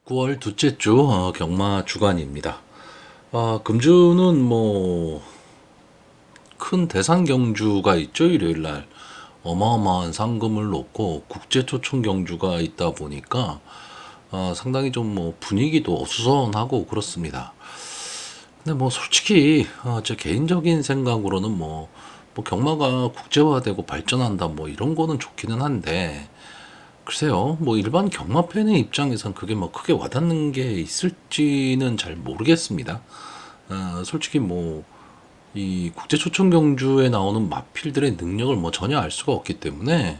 9월 둘째 주 경마 주간입니다. 금주는 뭐 큰 대상 경주가 있죠. 일요일 날 어마어마한 상금을 놓고 국제 초청 경주가 있다 보니까 상당히 좀 뭐 분위기도 어수선하고 그렇습니다. 근데 뭐 솔직히 제 개인적인 생각으로는 뭐 경마가 국제화되고 발전한다 뭐 이런 거는 좋기는 한데, 글쎄요, 뭐 일반 경마 팬의 입장에선 그게 뭐 크게 와닿는 게 있을지는 잘 모르겠습니다. 솔직히 뭐 이 국제 초청 경주에 나오는 마필들의 능력을 뭐 전혀 알 수가 없기 때문에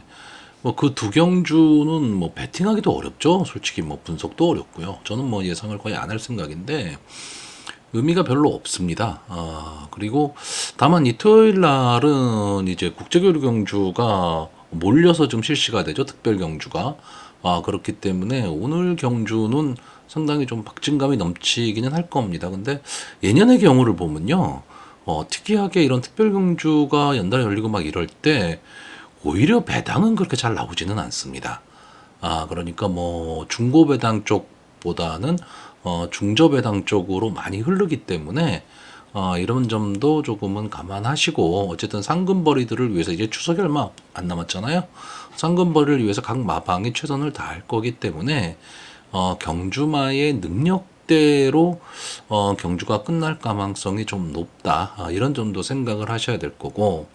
뭐 그 두 경주는 뭐 베팅하기도 어렵죠. 솔직히 뭐 분석도 어렵고요. 저는 뭐 예상을 거의 안 할 생각인데 의미가 별로 없습니다. 그리고 다만 이 토요일 날은 이제 국제교류 경주가 몰려서 좀 실시가 되죠. 특별 경주가. 그렇기 때문에 오늘 경주는 상당히 좀 박진감이 넘치기는 할 겁니다. 근데 예년의 경우를 보면요. 특이하게 이런 특별 경주가 연달아 열리고 막 이럴 때 오히려 배당은 그렇게 잘 나오지는 않습니다. 그러니까 뭐 중고배당 쪽보다는 중저배당 쪽으로 많이 흐르기 때문에 이런 점도 조금은 감안하시고, 어쨌든 상금벌이들을 위해서 이제 추석이 얼마 안 남았잖아요. 상금벌이를 위해서 각 마방이 최선을 다할 거기 때문에 경주마의 능력대로 경주가 끝날 가망성이 좀 높다. 이런 점도 생각을 하셔야 될 거고,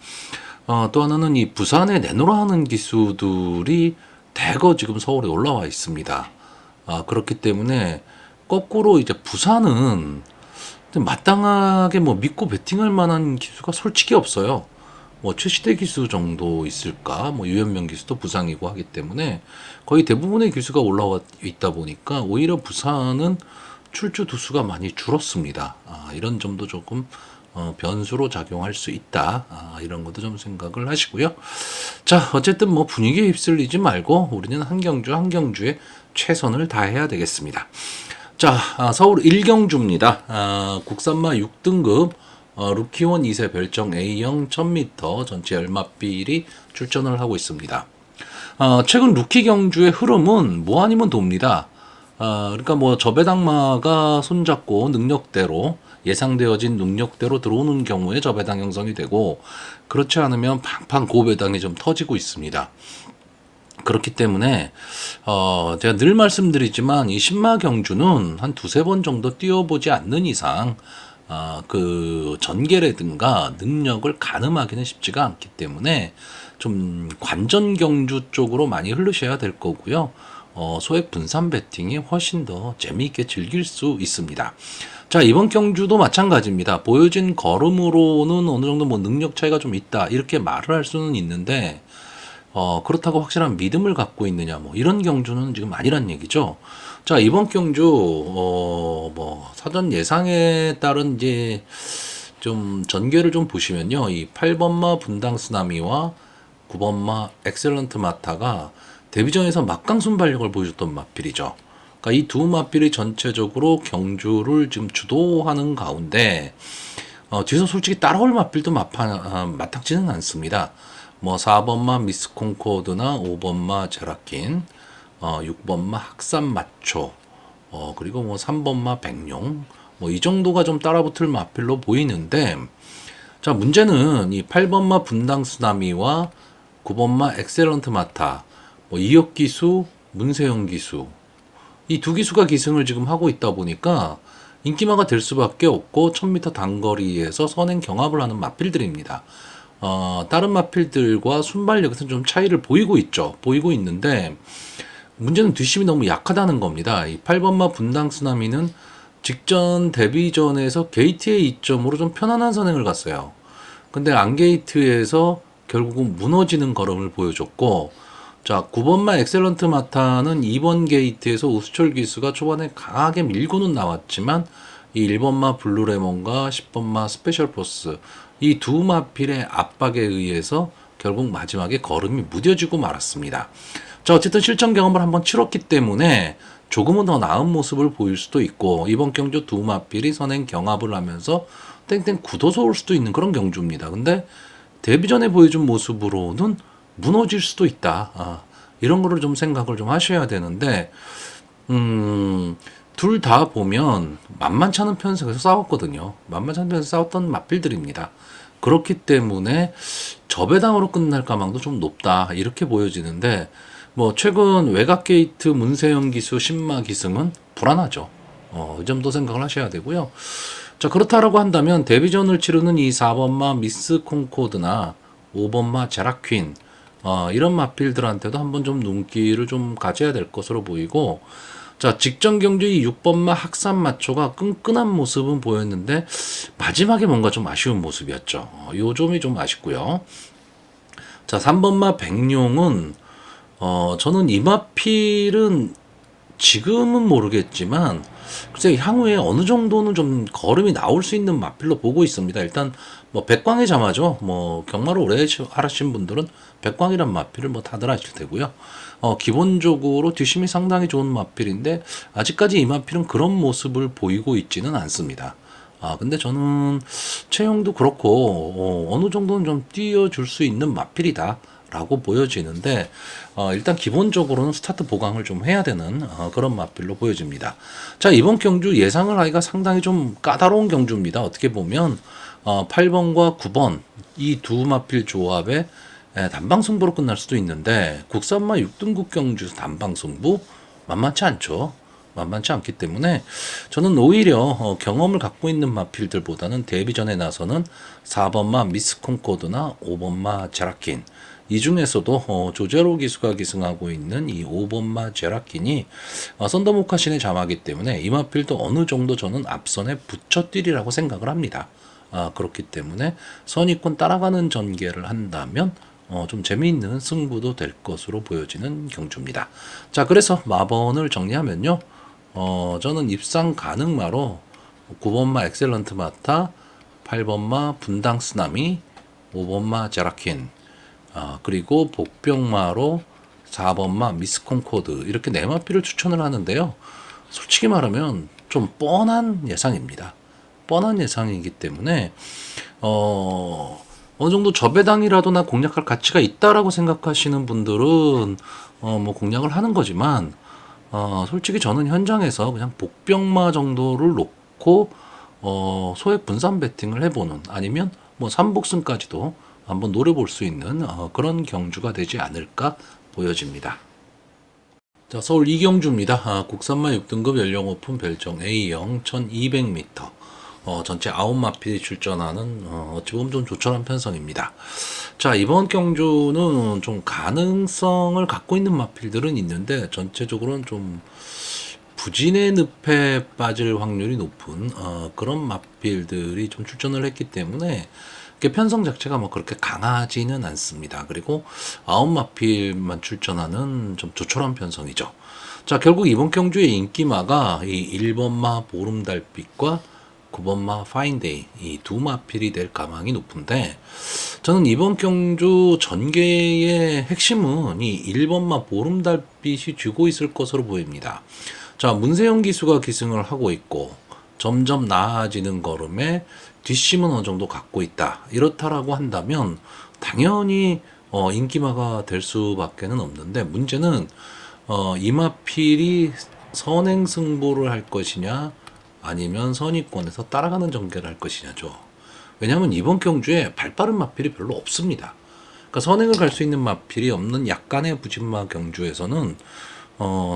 또 하나는 이 부산에 내놓으라 하는 기수들이 대거 지금 서울에 올라와 있습니다. 그렇기 때문에 거꾸로 이제 부산은 마땅하게 뭐 믿고 베팅할 만한 기수가 솔직히 없어요. 뭐 최시대 기수 정도 있을까? 뭐 유현명 기수도 부상이고 하기 때문에 거의 대부분의 기수가 올라와 있다 보니까 오히려 부산은 출주 두수가 많이 줄었습니다. 이런 점도 조금 변수로 작용할 수 있다. 이런 것도 좀 생각을 하시고요. 자, 어쨌든 뭐 분위기에 휩쓸리지 말고 우리는 한 경주 한 경주에 최선을 다해야 되겠습니다. 자, 서울 1경주입니다. 국산마 6등급 루키원 2세 별정 A형 1000m 전체 열마필이 출전을 하고 있습니다. 최근 루키 경주의 흐름은 뭐 아니면 돕니다. 그러니까 뭐 저배당마가 손잡고 능력대로 예상되어진 능력대로 들어오는 경우에 저배당 형성이 되고, 그렇지 않으면 팡팡 고배당이 좀 터지고 있습니다. 그렇기 때문에 제가 늘 말씀드리지만 이 신마 경주는 한 두세 번 정도 뛰어보지 않는 이상 그 전개라든가 능력을 가늠하기는 쉽지가 않기 때문에 좀 관전 경주 쪽으로 많이 흐르셔야 될 거고요. 소액 분산 배팅이 훨씬 더 재미있게 즐길 수 있습니다. 자, 이번 경주도 마찬가지입니다. 보여진 걸음으로는 어느 정도 뭐 능력 차이가 좀 있다, 이렇게 말을 할 수는 있는데, 그렇다고 확실한 믿음을 갖고 있느냐, 뭐, 이런 경주는 지금 아니란 얘기죠. 자, 이번 경주, 뭐, 사전 예상에 따른 이제 좀 전개를 좀 보시면요. 이 8번마 분당 쓰나미와 9번마 엑셀런트 마타가 데뷔전에서 막강 순발력을 보여줬던 마필이죠. 그러니까 이 두 마필이 전체적으로 경주를 지금 주도하는 가운데, 뒤에서 솔직히 따라올 마필도 마땅치는 않습니다. 뭐 4번마 미스 콩코드나 5번마 제라킨, 6번마 학산 마초, 그리고 뭐 3번마 백룡, 뭐 이 정도가 좀 따라붙을 마필로 보이는데, 자, 문제는 이 8번마 분당 쓰나미와 9번마 엑셀런트 마타, 뭐 이혁 기수, 문세영 기수, 이 두 기수가 기승을 지금 하고 있다 보니까 인기마가 될 수밖에 없고 1000m 단거리에서 선행 경합을 하는 마필들입니다. 다른 마필들과 순발력에서 좀 차이를 보이고 있죠. 보이고 있는데 문제는 뒷심이 너무 약하다는 겁니다. 이 8번마 분당 쓰나미는 직전 데뷔전에서 게이트의 이점으로 좀 편안한 선행을 갔어요. 근데 안게이트에서 결국은 무너지는 걸음을 보여줬고, 자, 9번마 엑셀런트 마타는 2번 게이트에서 우수철 기수가 초반에 강하게 밀고는 나왔지만 이 1번마 블루레몬과 10번마 스페셜 포스, 이 두 마필의 압박에 의해서 결국 마지막에 걸음이 무뎌지고 말았습니다. 자, 어쨌든 실전 경험을 한번 치렀기 때문에 조금은 더 나은 모습을 보일 수도 있고, 이번 경주 두 마필이 선행 경합을 하면서 땡땡 굳어서 올 수도 있는 그런 경주입니다. 근데 데뷔 전에 보여준 모습으로는 무너질 수도 있다. 이런 거를 좀 생각을 좀 하셔야 되는데, 음, 둘 다 보면 만만치 않은 편성에서 싸웠거든요. 만만치 않은 편에서 싸웠던 맞필들입니다. 그렇기 때문에 저배당으로 끝날 가망도 좀 높다. 이렇게 보여지는데, 뭐, 최근 외곽 게이트 문세영 기수 신마 기승은 불안하죠. 이 점도 생각을 하셔야 되고요. 자, 그렇다라고 한다면 데뷔전을 치르는 이 4번마 미스 콩코드나 5번마 제라퀸, 이런 마필들한테도 한번 좀 눈길을 좀 가져야 될 것으로 보이고, 자, 직전 경주의 6번마 학산 마초가 끈끈한 모습은 보였는데, 마지막에 뭔가 좀 아쉬운 모습이었죠. 요 점이 좀 아쉽고요. 자, 3번마 백룡은, 저는 이 마필은 지금은 모르겠지만 글쎄 향후에 어느 정도는 좀 걸음이 나올 수 있는 마필로 보고 있습니다. 일단 뭐 백광의 자마죠. 뭐 경마를 오래 하신 분들은 백광이란 마필을 뭐 다들 아실 테고요. 기본적으로 뒷심이 상당히 좋은 마필인데 아직까지 이 마필은 그런 모습을 보이고 있지는 않습니다. 근데 저는 체형도 그렇고 어느 정도는 좀 띄워줄 수 있는 마필이다. 라고 보여지는데 일단 기본적으로는 스타트 보강을 좀 해야 되는 그런 마필로 보여집니다. 자, 이번 경주 예상을 하기가 상당히 좀 까다로운 경주입니다. 어떻게 보면 8번과 9번 이 두 마필 조합에 단방 승부로 끝날 수도 있는데 국산마 6등급 경주 단방 승부 만만치 않죠. 만만치 않기 때문에 저는 오히려 경험을 갖고 있는 마필들보다는 데뷔전에 나서는 4번마 미스 콩코드나 5번마 제라킨 이 중에서도 조제로 기수가 기승하고 있는 이 5번마 제라킨이 썬더모카신의 자마기 때문에 이 마필도 어느 정도 저는 앞선에 붙여뛰리라고 생각을 합니다. 그렇기 때문에 선입권 따라가는 전개를 한다면 좀 재미있는 승부도 될 것으로 보여지는 경주입니다. 자, 그래서 마번을 정리하면요. 저는 입상 가능마로 9번마 엑셀런트 마타, 8번마 분당 쓰나미, 5번마 제라킨, 그리고 복병마로 4번마 미스콘코드 이렇게 네 마필을 추천을 하는데요. 솔직히 말하면 좀 뻔한 예상입니다. 뻔한 예상이기 때문에 어느 정도 저배당이라도 나 공략할 가치가 있다라고 생각하시는 분들은 뭐 공략을 하는 거지만 솔직히 저는 현장에서 그냥 복병마 정도를 놓고 소액 분산 베팅을 해보는 아니면 뭐 3복승까지도 한번 노려볼 수 있는 그런 경주가 되지 않을까 보여집니다. 자, 서울 이경주입니다. 국산마 6등급 연령 오픈 별정 A형 1200m. 전체 9마필이 출전하는 어찌 보면 좀 조촐한 편성입니다. 자, 이번 경주는 좀 가능성을 갖고 있는 마필들은 있는데 전체적으로는 좀 부진의 늪에 빠질 확률이 높은 그런 마필들이 좀 출전을 했기 때문에 편성 자체가 뭐 그렇게 강하지는 않습니다. 그리고 9마필만 출전하는 좀 조촐한 편성이죠. 자, 결국 이번 경주의 인기마가 이 1번마 보름달빛과 9번마 파인데이 이 두 마필이 될 가망이 높은데 저는 이번 경주 전개의 핵심은 이 1번마 보름달빛이 쥐고 있을 것으로 보입니다. 자, 문세영 기수가 기승을 하고 있고 점점 나아지는 걸음에 뒷심은 어느 정도 갖고 있다. 이렇다라고 한다면 당연히 인기마가 될 수밖에는 없는데 문제는 이마필이 선행 승부를 할 것이냐 아니면 선의권에서 따라가는 전개를 할 것이냐죠. 왜냐하면 이번 경주에 발빠른 마필이 별로 없습니다. 그러니까 선행을 갈 수 있는 마필이 없는 약간의 부진마 경주에서는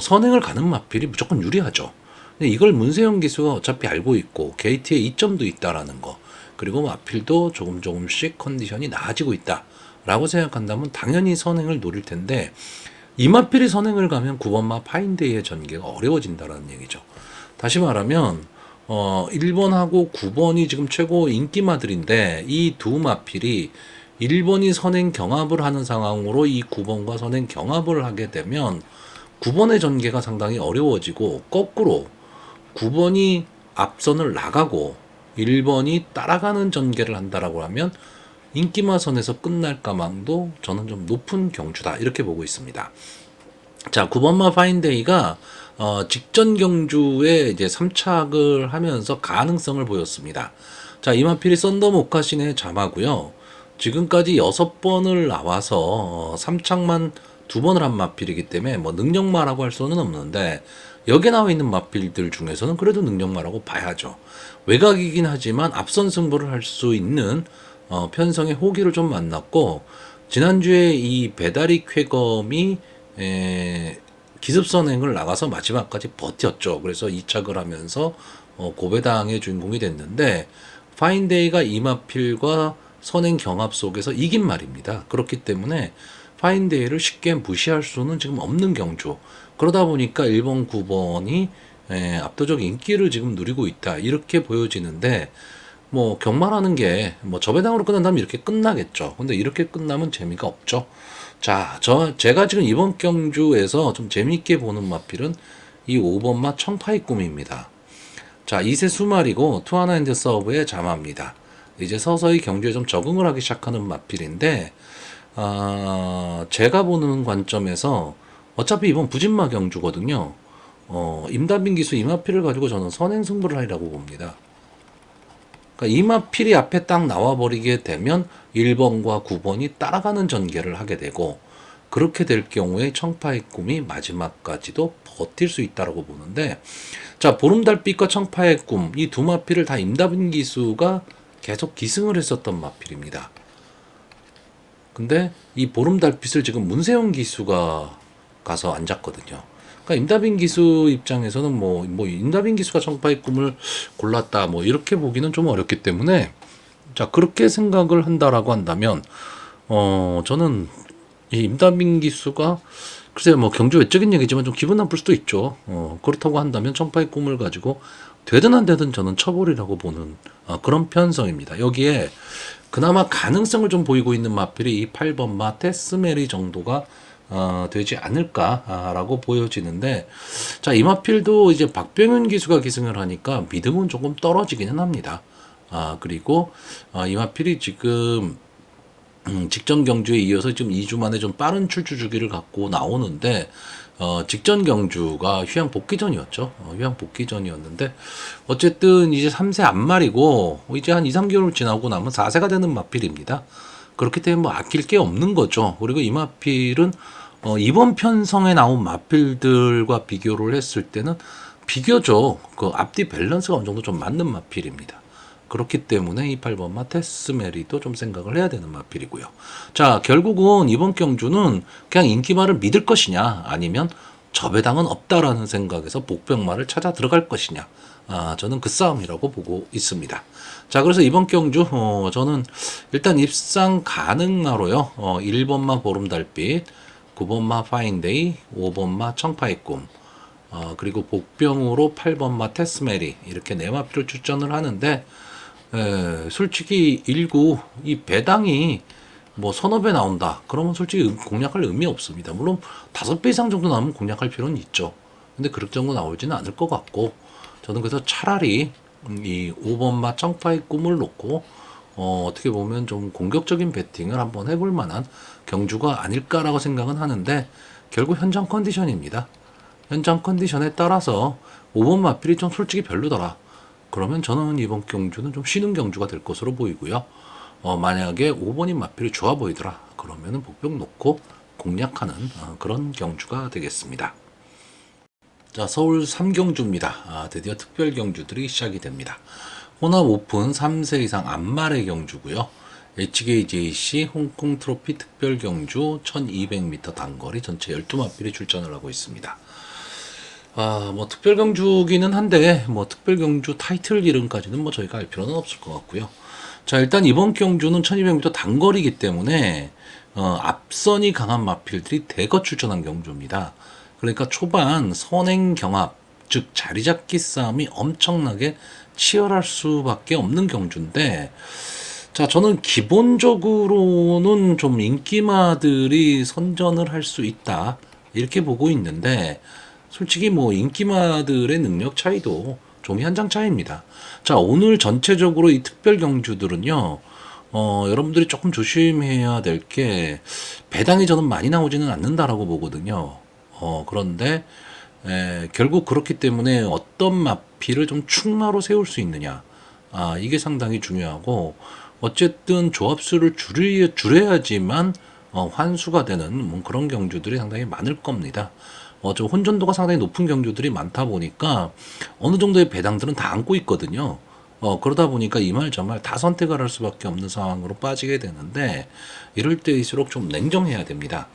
선행을 가는 마필이 무조건 유리하죠. 근데 이걸 문세영 기수가 어차피 알고 있고 게이트에 이점도 있다라는 거 그리고 마필도 조금씩 컨디션이 나아지고 있다라고 생각한다면 당연히 선행을 노릴 텐데 이 마필이 선행을 가면 9번마 파인데이의 전개가 어려워진다라는 얘기죠. 다시 말하면 1번하고 9번이 지금 최고 인기마들인데 이 두 마필이 1번이 선행 경합을 하는 상황으로 이 9번과 선행 경합을 하게 되면 9번의 전개가 상당히 어려워지고 거꾸로 9번이 앞선을 나가고 1번이 따라가는 전개를 한다라고 하면 인기마선에서 끝날 가망도 저는 좀 높은 경주다 이렇게 보고 있습니다. 자, 9번마 파인데이가 직전 경주에 이제 3착을 하면서 가능성을 보였습니다. 자, 이마필이 썬더 모카신의 자마고요. 지금까지 6번을 나와서 3착만 두 번을 한 마필이기 때문에 뭐 능력마라고 할 수는 없는데 여기에 나와 있는 마필들 중에서는 그래도 능력마라고 봐야죠. 외곽이긴 하지만 앞선 승부를 할 수 있는 편성의 호기를 좀 만났고 지난주에 이 배다리 쾌검이 기습선행을 나가서 마지막까지 버텼죠. 그래서 이착을 하면서 고배당의 주인공이 됐는데 파인데이가 이마필과 선행 경합 속에서 이긴 말입니다. 그렇기 때문에 파인데이를 쉽게 무시할 수는 지금 없는 경주. 그러다 보니까 1번, 9번이 압도적 인기를 지금 누리고 있다. 이렇게 보여지는데 뭐 경마라는 게 뭐 저배당으로 끝난다면 이렇게 끝나겠죠. 근데 이렇게 끝나면 재미가 없죠. 자, 제가 지금 이번 경주에서 좀 재미있게 보는 마필은 이 5번 마 청파의 꿈입니다. 자, 2세 수말이고 투아나인드 서브의 자마입니다. 이제 서서히 경주에 좀 적응을 하기 시작하는 마필인데 제가 보는 관점에서 어차피 이번 부진마 경주거든요. 임다빈 기수 이마필을 가지고 저는 선행 승부를 하리라고 봅니다. 그러니까 이마필이 앞에 딱 나와버리게 되면 1번과 9번이 따라가는 전개를 하게 되고 그렇게 될 경우에 청파의 꿈이 마지막까지도 버틸 수 있다고 보는데 자 보름달빛과 청파의 꿈 이 두 마필을 다 임다빈 기수가 계속 기승을 했었던 마필입니다. 근데 이 보름달빛을 지금 문세영 기수가 가서 앉았거든요. 그러니까 임다빈 기수 입장에서는 뭐 임다빈 기수가 청파의 꿈을 골랐다 뭐 이렇게 보기는 좀 어렵기 때문에 자 그렇게 생각을 한다라고 한다면 저는 이 임다빈 기수가 글쎄요 뭐 경주 외적인 얘기지만 좀 기분 나쁠 수도 있죠. 그렇다고 한다면 청파의 꿈을 가지고 되든 안 되든 저는 처벌이라고 보는 그런 편성입니다. 여기에 그나마 가능성을 좀 보이고 있는 마필이 이 8번 마 테스메리 정도가 되지 않을까라고 보여지는데 자 이 마필도 이제 박병윤 기수가 기승을 하니까 믿음은 조금 떨어지기는 합니다. 그리고 이 마필이 지금 직전 경주에 이어서 지금 2주 만에 좀 빠른 출주 주기를 갖고 나오는데 직전 경주가 휴양 복귀전이었죠. 휴양 복귀전이었는데 어쨌든 이제 3세 앞말이고 이제 한 2, 3개월 지나고 나면 4세가 되는 마필입니다. 그렇기 때문에 뭐 아낄 게 없는 거죠. 그리고 이 마필은 이번 편성에 나온 마필들과 비교를 했을 때는 비교적 그 앞뒤 밸런스가 어느 정도 좀 맞는 마필입니다. 그렇기 때문에 이 8번 마 테스메리도 좀 생각을 해야 되는 마필이고요. 자, 결국은 이번 경주는 그냥 인기마를 믿을 것이냐 아니면 저배당은 없다라는 생각에서 복병마를 찾아 들어갈 것이냐. 저는 그 싸움이라고 보고 있습니다. 자, 그래서 이번 경주 저는 일단 입상 가능마로요. 1번마 보름달빛, 9번마 파인데이, 5번마 청파의 꿈, 그리고 복병으로 8번마 테스메리 이렇게 네 마필을 출전을 하는데 솔직히 19, 이 배당이 뭐 서너 배 나온다. 그러면 솔직히 공략할 의미 없습니다. 물론 5배 이상 정도 나오면 공략할 필요는 있죠. 근데 그럴 정도 나오지는 않을 것 같고, 저는 그래서 차라리 이 5번마 청파의 꿈을 놓고, 어떻게 보면 좀 공격적인 배팅을 한번 해볼 만한 경주가 아닐까라고 생각은 하는데, 결국 현장 컨디션입니다. 현장 컨디션에 따라서 5번 마필이 좀 솔직히 별로더라. 그러면 저는 이번 경주는 좀 쉬는 경주가 될 것으로 보이고요. 만약에 5번인 마필이 좋아 보이더라. 그러면은 복병 놓고 공략하는 그런 경주가 되겠습니다. 자, 서울 3경주입니다. 드디어 특별 경주들이 시작이 됩니다. 혼합 오픈 3세 이상 안말의 경주고요. HKJC 홍콩 트로피 특별 경주 1200m 단거리 전체 12마필이 출전을 하고 있습니다. 뭐 특별 경주기는 한데 뭐 특별 경주 타이틀 이름까지는 뭐 저희가 알 필요는 없을 것 같고요. 자, 일단 이번 경주는 1200m 단거리이기 때문에 앞선이 강한 마필들이 대거 출전한 경주입니다. 그러니까 초반 선행 경합, 즉 자리 잡기 싸움이 엄청나게 치열할 수밖에 없는 경주인데, 자, 저는 기본적으로는 좀 인기마들이 선전을 할 수 있다 이렇게 보고 있는데, 솔직히 뭐 인기마들의 능력 차이도 좀 현장 차이입니다. 자, 오늘 전체적으로 이 특별 경주들은요, 여러분들이 조금 조심해야 될 게 배당이 저는 많이 나오지는 않는다라고 보거든요. 그런데 결국 그렇기 때문에 어떤 마필을 좀 충마로 세울 수 있느냐, 이게 상당히 중요하고, 어쨌든 조합수를 줄여야지만 환수가 되는 뭐 그런 경주들이 상당히 많을 겁니다. 좀 혼전도가 상당히 높은 경주들이 많다 보니까 어느 정도의 배당들은 다 안고 있거든요. 그러다 보니까 이 말 저 말 다 선택을 할 수밖에 없는 상황으로 빠지게 되는데 이럴 때일수록 좀 냉정해야 됩니다.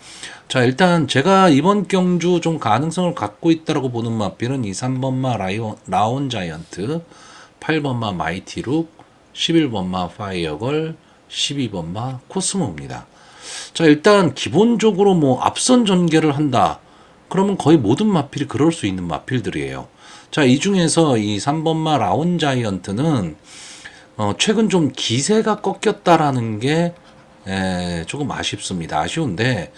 자, 일단 제가 이번 경주 좀 가능성을 갖고 있다라고 보는 마필은 이 3번마 라온 자이언트, 8번마 마이티룩, 11번마 파이어걸, 12번마 코스모입니다. 자, 일단 기본적으로 뭐 앞선 전개를 한다. 그러면 거의 모든 마필이 그럴 수 있는 마필들이에요. 자, 이 중에서 이 3번마 라온 자이언트는 최근 좀 기세가 꺾였다라는 게 조금 아쉽습니다. 아쉬운데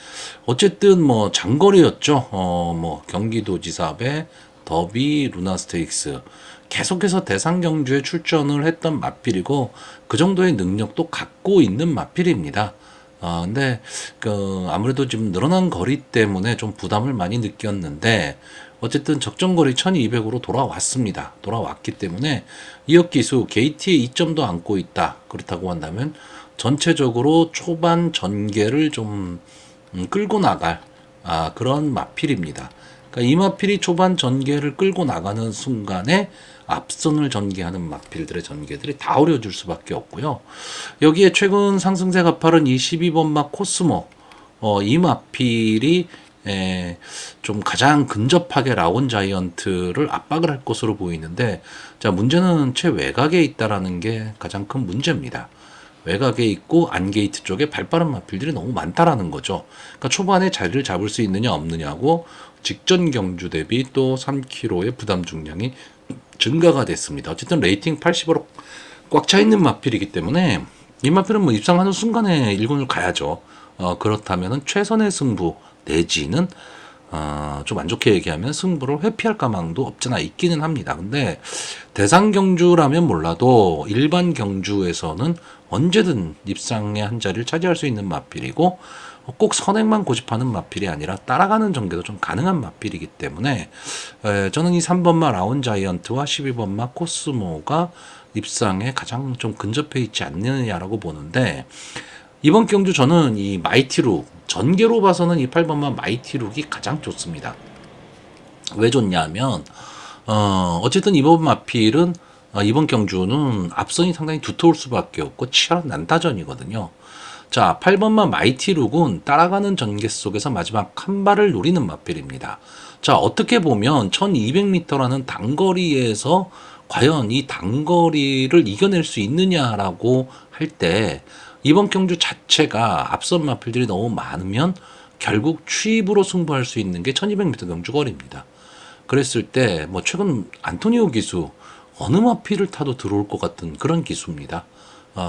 어쨌든 뭐 장거리였죠. 뭐 경기도지사배, 더비, 루나스테이크스 계속해서 대상 경주에 출전을 했던 마필이고 그 정도의 능력도 갖고 있는 마필입니다. 근데 아무래도 지금 늘어난 거리 때문에 좀 부담을 많이 느꼈는데 어쨌든 적정거리 1200으로 돌아왔습니다. 돌아왔기 때문에 이역기수 게이트에 2점도 안고 있다. 그렇다고 한다면 전체적으로 초반 전개를 좀 끌고 나갈 그런 마필입니다. 그러니까 이 마필이 초반 전개를 끌고 나가는 순간에 앞선을 전개하는 마필들의 전개들이 다 어려워질 수밖에 없고요. 여기에 최근 상승세 가파른 이 12번마 코스모 이 마필이 좀 가장 근접하게 라온 자이언트를 압박을 할 것으로 보이는데 자 문제는 최외곽에 있다라는 게 가장 큰 문제입니다. 외곽에 있고 안게이트 쪽에 발빠른 마필들이 너무 많다라는 거죠. 그러니까 초반에 자리를 잡을 수 있느냐 없느냐고 직전 경주 대비 또 3km의 부담 중량이 증가가 됐습니다. 어쨌든 레이팅 80으로 꽉 차 있는 마필이기 때문에 이 마필은 뭐 입상하는 순간에 1군을 가야죠. 그렇다면 최선의 승부 내지는 좀 안 좋게 얘기하면 승부를 회피할 가망도 없잖아 있기는 합니다. 근데 대상 경주라면 몰라도 일반 경주에서는 언제든 입상의 한 자리를 차지할 수 있는 마필이고 꼭 선행만 고집하는 마필이 아니라 따라가는 전개도 좀 가능한 마필이기 때문에 저는 이 3번마 라온 자이언트와 12번마 코스모가 입상에 가장 좀 근접해 있지 않느냐라고 보는데 이번 경주 저는 이 마이티룩 전개로 봐서는 이 8번마 마이티룩이 가장 좋습니다. 왜 좋냐면 어쨌든 이번 마필은 이번 경주는 앞선이 상당히 두터울 수밖에 없고 치열한 난타전이거든요. 자, 8번마 마이티룩은 따라가는 전개 속에서 마지막 한 발을 노리는 마필입니다. 자, 어떻게 보면 1200m라는 단거리에서 과연 이 단거리를 이겨낼 수 있느냐라고 할 때 이번 경주 자체가 앞선 마필들이 너무 많으면 결국 추입으로 승부할 수 있는 게 1200m 경주 거리입니다. 그랬을 때 뭐 최근 안토니오 기수 어느 마필을 타도 들어올 것 같은 그런 기수입니다.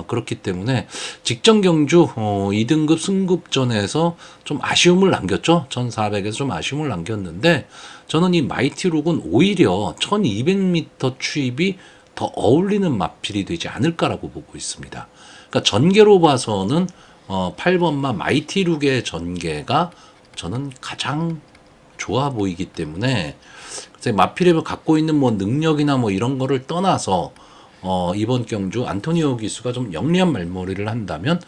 그렇기 때문에 직전 경주 2등급 승급전에서 좀 아쉬움을 남겼죠. 1400에서 좀 아쉬움을 남겼는데 저는 이 마이티룩은 오히려 1200m 추입이 더 어울리는 마필이 되지 않을까라고 보고 있습니다. 그러니까 전개로 봐서는 8번마 마이티룩의 전개가 저는 가장 좋아 보이기 때문에 마필을 갖고 있는 뭐 능력이나 뭐 이런 거를 떠나서 이번 경주 안토니오 기수가 좀 영리한 말머리를 한다면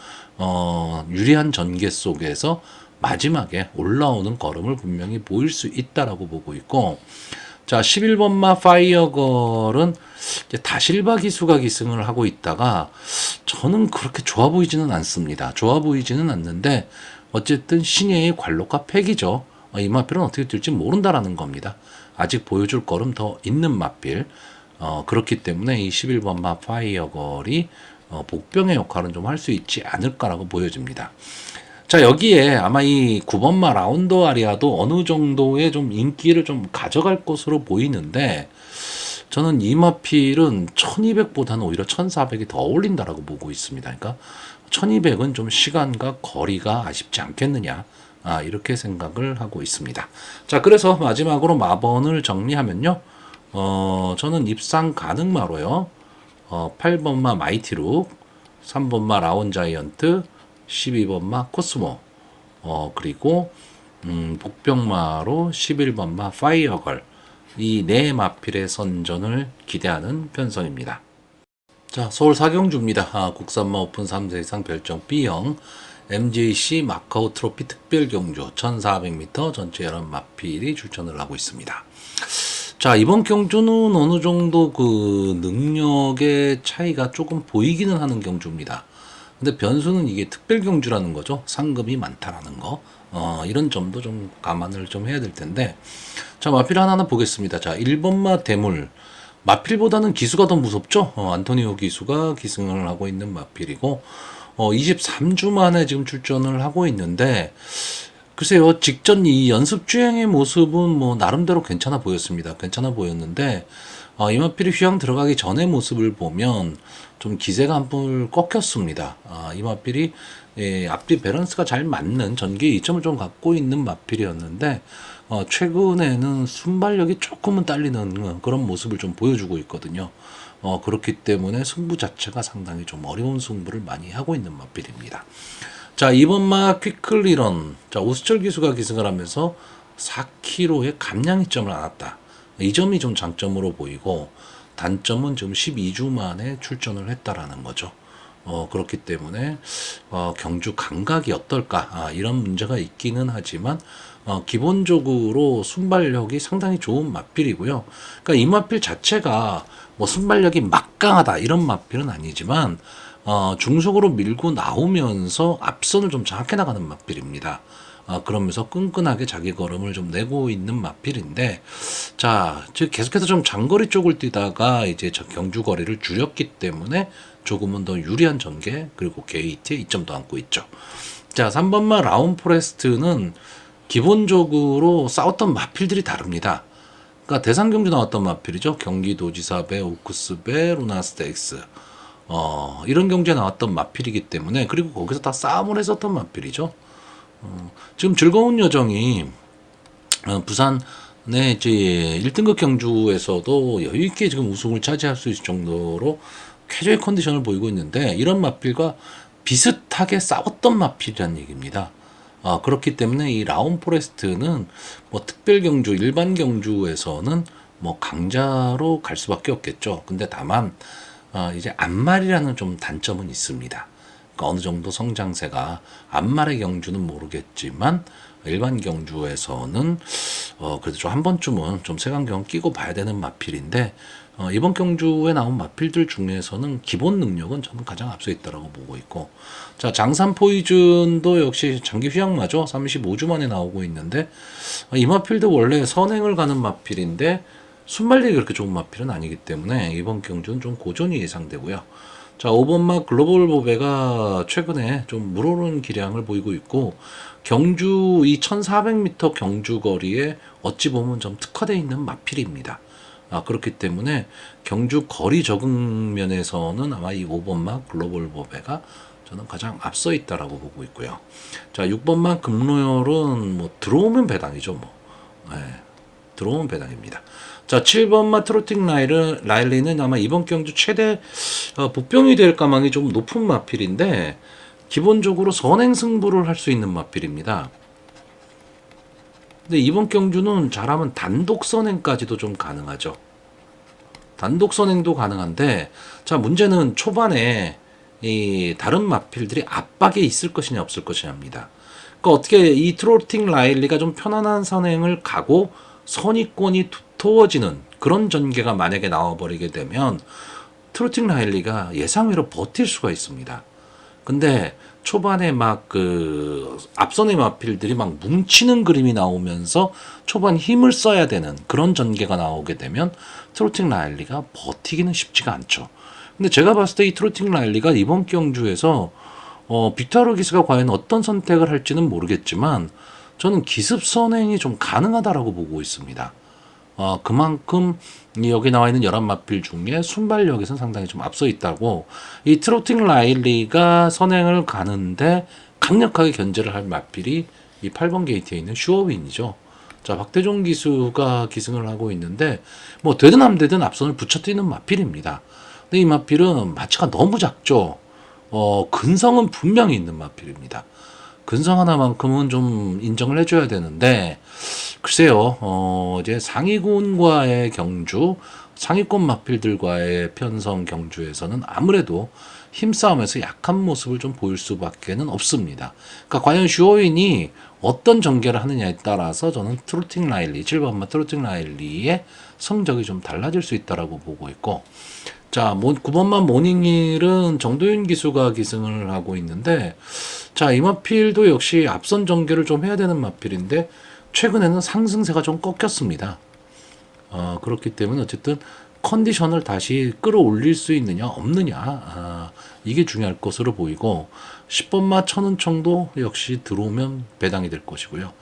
유리한 전개 속에서 마지막에 올라오는 걸음을 분명히 보일 수 있다라고 보고 있고 자 11번마 파이어걸은 다실바 기수가 기승을 하고 있다가 저는 그렇게 좋아 보이지는 않습니다. 좋아 보이지는 않는데 어쨌든 신예의 관록과 팩이죠. 이 마필은 어떻게 될지 모른다라는 겁니다. 아직 보여줄 걸음 더 있는 마필. 그렇기 때문에 이 11번마 파이어걸이 복병의 역할은 좀 할 수 있지 않을까라고 보여집니다. 자 여기에 아마 이 9번마 라운더 아리아도 어느 정도의 좀 인기를 좀 가져갈 것으로 보이는데 저는 이 마필은 1200보다는 오히려 1400이 더 어울린다라고 보고 있습니다. 그러니까 1200은 좀 시간과 거리가 아쉽지 않겠느냐 이렇게 생각을 하고 있습니다. 자 그래서 마지막으로 마번을 정리하면요 저는 입상 가능마로요 8번마 마이티룩 3번마 라온 자이언트 12번마 코스모 그리고 복병마로 11번마 파이어걸 이 네 마필의 선전을 기대하는 편성입니다. 자 서울 사경주입니다. 국산마 오픈 3세 이상 별정 B형 MJC 마카오 트로피 특별 경주 1400m 전체 연합 마필이 출전을 하고 있습니다. 자, 이번 경주는 어느 정도 그 능력의 차이가 조금 보이기는 하는 경주입니다. 근데 변수는 이게 특별 경주라는 거죠. 상금이 많다라는 거. 이런 점도 좀 감안을 좀 해야 될 텐데. 자, 마필 하나하나 보겠습니다. 자, 1번마 대물. 마필보다는 기수가 더 무섭죠. 안토니오 기수가 기승을 하고 있는 마필이고, 23주 만에 지금 출전을 하고 있는데, 글쎄요, 직전 이 연습 주행의 모습은 뭐 나름대로 괜찮아 보였습니다. 괜찮아 보였는데, 이마필이 휴양 들어가기 전의 모습을 보면 좀 기세가 한풀 꺾였습니다. 이마필이 앞뒤 밸런스가 잘 맞는 전개 이점을 좀 갖고 있는 마필이었는데, 최근에는 순발력이 조금은 딸리는 그런 모습을 좀 보여주고 있거든요. 그렇기 때문에 승부 자체가 상당히 좀 어려운 승부를 많이 하고 있는 마필입니다. 자, 이번 마 퀵클리런. 자, 오수철 기수가 기승을 하면서 4kg의 감량이 점을 안았다. 이 점이 좀 장점으로 보이고, 단점은 지금 12주 만에 출전을 했다라는 거죠. 그렇기 때문에 경주 감각이 어떨까, 이런 문제가 있기는 하지만 기본적으로 순발력이 상당히 좋은 마필이고요. 그러니까 이 마필 자체가 뭐 순발력이 막강하다 이런 마필은 아니지만 중속으로 밀고 나오면서 앞선을 좀 장악해 나가는 마필입니다. 그러면서 끈끈하게 자기 걸음을 좀 내고 있는 마필인데, 자, 즉 계속해서 좀 장거리 쪽을 뛰다가 이제 경주 거리를 줄였기 때문에 조금은 더 유리한 전개 그리고 게이트에 이점도 안고 있죠. 자, 3번마 라운 포레스트는 기본적으로 싸웠던 마필들이 다릅니다. 그러니까 대상 경주 나왔던 마필이죠. 경기도지사 배, 오크스 배, 루나스텍스. 이런 경주에 나왔던 마필이기 때문에, 그리고 거기서 다 싸움을 했었던 마필이죠. 지금 즐거운 여정이 부산의 이제 1등급 경주에서도 여유있게 지금 우승을 차지할 수 있을 정도로 쾌적의 컨디션을 보이고 있는데, 이런 마필과 비슷하게 싸웠던 마필이라는 얘기입니다. 그렇기 때문에 이 라운 포레스트는 뭐 특별 경주, 일반 경주에서는 뭐 강자로 갈 수밖에 없겠죠. 근데 다만 이제 앞말이라는 좀 단점은 있습니다. 그러니까 어느 정도 성장세가 앞말의 경주는 모르겠지만 일반 경주에서는 그래도 좀 한 번쯤은 좀 색안경 끼고 봐야 되는 마필인데, 이번 경주에 나온 마필들 중에서는 기본 능력은 저는 가장 앞서 있다라고 보고 있고, 자, 장산 포이즌도 역시 장기 휴양마죠. 35주 만에 나오고 있는데, 이 마필도 원래 선행을 가는 마필인데 순발력이 그렇게 좋은 마필은 아니기 때문에 이번 경주는 좀 고전이 예상되고요. 자, 5번마 글로벌 보배가 최근에 좀 물오른 기량을 보이고 있고, 경주 이 1400m 경주 거리에 어찌 보면 좀 특화되어 있는 마필입니다. 그렇기 때문에 경주 거리 적응 면에서는 아마 이 5번마 글로벌 보배가 저는 가장 앞서 있다라고 보고 있고요. 자, 6번마 금로열은 뭐 들어오면 배당이죠, 뭐. 네, 들어오면 배당입니다. 자, 7번마 트로팅 라일리는 아마 이번 경주 최대 복병이 될 가망이 좀 높은 마필인데, 기본적으로 선행 승부를 할 수 있는 마필입니다. 근데 이번 경주는 잘하면 단독 선행까지도 좀 가능하죠. 단독 선행도 가능한데, 자, 문제는 초반에 이 다른 마필들이 압박에 있을 것이냐 없을 것이냐입니다. 그러니까 어떻게 이 트로팅 라일리가 좀 편안한 선행을 가고 선입권이 두터워지는 그런 전개가 만약에 나와버리게 되면 트로팅 라일리가 예상외로 버틸 수가 있습니다. 근데 초반에 막 그 앞선의 마필들이 막 뭉치는 그림이 나오면서 초반 힘을 써야 되는 그런 전개가 나오게 되면 트로팅 라일리가 버티기는 쉽지가 않죠. 근데 제가 봤을 때 이 트로팅 라일리가 이번 경주에서 빅토르 기스가 과연 어떤 선택을 할지는 모르겠지만 저는 기습 선행이 좀 가능하다라고 보고 있습니다. 그만큼 여기 나와 있는 11마필 중에 순발력에서는 상당히 좀 앞서 있다고, 이 트로팅 라일리가 선행을 가는데 강력하게 견제를 할 마필이 이 8번 게이트에 있는 슈어윈이죠. 자, 박대종 기수가 기승을 하고 있는데 뭐 되든 안 되든 앞선을 붙여뛰는 마필입니다. 근데 이 마필은 마치가 너무 작죠. 근성은 분명히 있는 마필입니다. 근성 하나만큼은 좀 인정을 해줘야 되는데, 글쎄요, 이제 상위군과의 경주, 상위권 마필들과의 편성 경주에서는 아무래도 힘싸움에서 약한 모습을 좀 보일 수밖에는 없습니다. 그러니까 과연 슈어윈이 어떤 전개를 하느냐에 따라서 저는 트로팅 라일리, 7번마 트로팅 라일리의 성적이 좀 달라질 수 있다라고 보고 있고, 자, 9번만 모닝힐은 정도윤 기수가 기승을 하고 있는데, 자, 이 마필도 역시 앞선 전개를 좀 해야 되는 마필인데, 최근에는 상승세가 좀 꺾였습니다. 그렇기 때문에 어쨌든 컨디션을 다시 끌어올릴 수 있느냐, 없느냐, 이게 중요할 것으로 보이고, 10번마 천은청도 역시 들어오면 배당이 될 것이고요.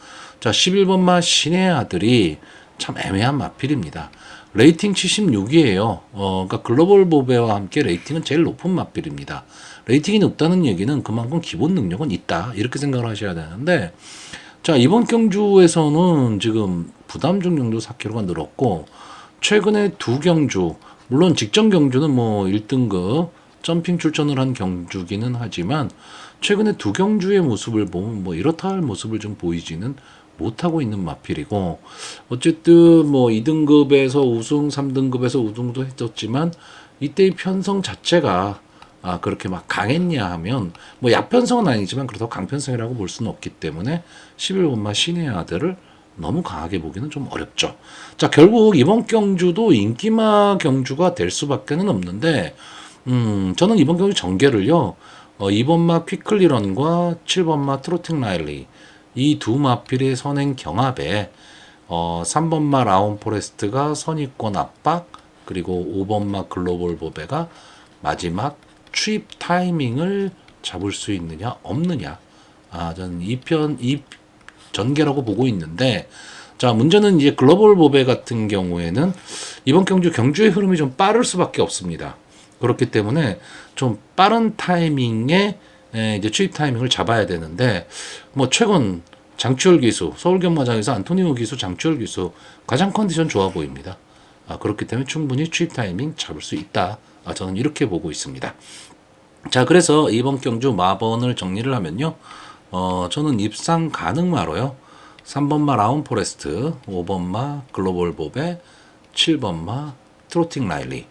자, 11번마 신의 아들이 참 애매한 마필입니다. 레이팅 76이에요. 그러니까 글로벌 보배와 함께 레이팅은 제일 높은 마필입니다. 레이팅이 높다는 얘기는 그만큼 기본 능력은 있다. 이렇게 생각을 하셔야 되는데, 자, 이번 경주에서는 지금 부담 중량도 4kg가 늘었고, 최근에 두 경주, 물론 직전 경주는 뭐 1등급 점핑 출전을 한 경주기는 하지만, 최근에 두 경주의 모습을 보면 뭐 이렇다 할 모습을 좀 보이지는 못하고 있는 마필이고, 어쨌든 뭐 2등급에서 우승, 3등급에서 우승도 했었지만, 이때의 편성 자체가 그렇게 막 강했냐 하면, 뭐 약편성은 아니지만 그렇다고 강편성이라고 볼 수는 없기 때문에 11번마 신의 아들을 너무 강하게 보기는 좀 어렵죠. 자, 결국 이번 경주도 인기마 경주가 될 수밖에는 없는데, 저는 이번 경주 전개를요, 2번마 퀵클리런과 7번마 트로팅 라일리, 이 두 마필의 선행 경합에 3번마 라운 포레스트가 선입권 압박, 그리고 5번마 글로벌 보배가 마지막 추입 타이밍을 잡을 수 있느냐 없느냐, 저는 이 전개라고 보고 있는데, 자, 문제는 이제 글로벌 보배 같은 경우에는 이번 경주의 흐름이 좀 빠를 수밖에 없습니다. 그렇기 때문에 좀 빠른 타이밍에 이제 추입 타이밍을 잡아야 되는데, 뭐 최근 장추열 기수, 서울 경마장에서 안토니오 기수, 장추열 기수 가장 컨디션 좋아 보입니다. 그렇기 때문에 충분히 추입 타이밍 잡을 수 있다. 저는 이렇게 보고 있습니다. 자, 그래서 이번 경주 마번을 정리를 하면요, 저는 입상 가능마로요, 3번마 라운 포레스트, 5번마 글로벌 보배, 7번마 트로팅 라일리,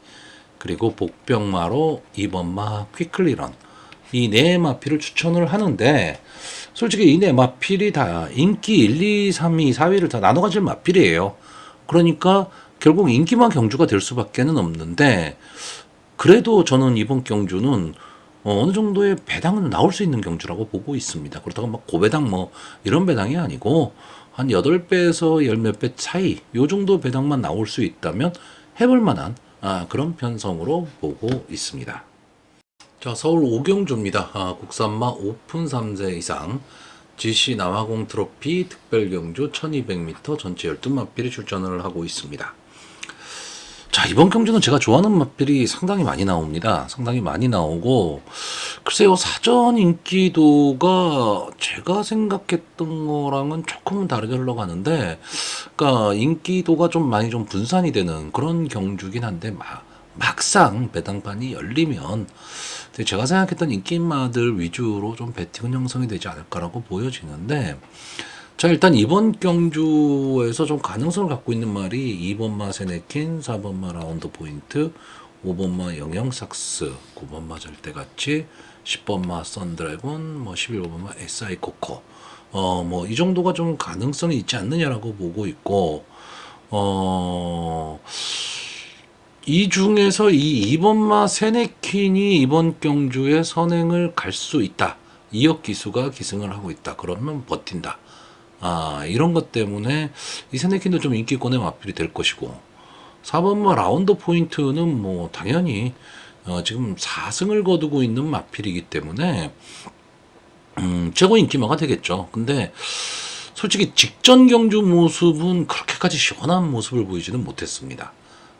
그리고 복병마로 2번마 퀵클리런, 이 네 마필을 추천을 하는데, 솔직히 이 네 마필이 다 인기 1, 2, 3, 2, 4위를 다 나눠 가질 마필이에요. 그러니까 결국 인기만 경주가 될 수밖에는 없는데, 그래도 저는 이번 경주는 어느 정도의 배당은 나올 수 있는 경주라고 보고 있습니다. 그렇다고 막 고배당 뭐 이런 배당이 아니고 한 8배에서 10몇 배 차이, 요 정도 배당만 나올 수 있다면 해볼 만한 그런 편성으로 보고 있습니다. 자, 서울 오경주입니다. 국산마 오픈 3세 이상 GC 남아공 트로피 특별경주 1200m 전체 12마필이 출전을 하고 있습니다. 자, 이번 경주는 제가 좋아하는 마필이 상당히 많이 나옵니다. 상당히 많이 나오고, 글쎄요, 사전 인기도가 제가 생각했던 거랑은 조금은 다르게 흘러가는데, 그러니까 인기도가 좀 많이 좀 분산이 되는 그런 경주긴 한데, 막상 배당판이 열리면 제가 생각했던 인기마들 위주로 좀 배팅은 형성이 되지 않을까라고 보여지는데, 자, 일단 이번 경주에서 좀 가능성을 갖고 있는 말이 2번마 세네킨, 4번마 라운드 포인트, 5번마 영영삭스, 9번마 절대가치, 10번마 썬드래곤, 뭐 11번마 SI 코코, 뭐 이 정도가 좀 가능성이 있지 않느냐라고 보고 있고, 이 중에서 이 2번마 세네킨이 이번 경주에 선행을 갈 수 있다. 2억 기수가 기승을 하고 있다. 그러면 버틴다. 이런 것 때문에 이 세네킨도 좀 인기권의 마필이 될 것이고, 4번마 라운드 포인트는 뭐 당연히 지금 4승을 거두고 있는 마필이기 때문에 최고 인기마가 되겠죠. 근데 솔직히 직전 경주 모습은 그렇게까지 시원한 모습을 보이지는 못했습니다.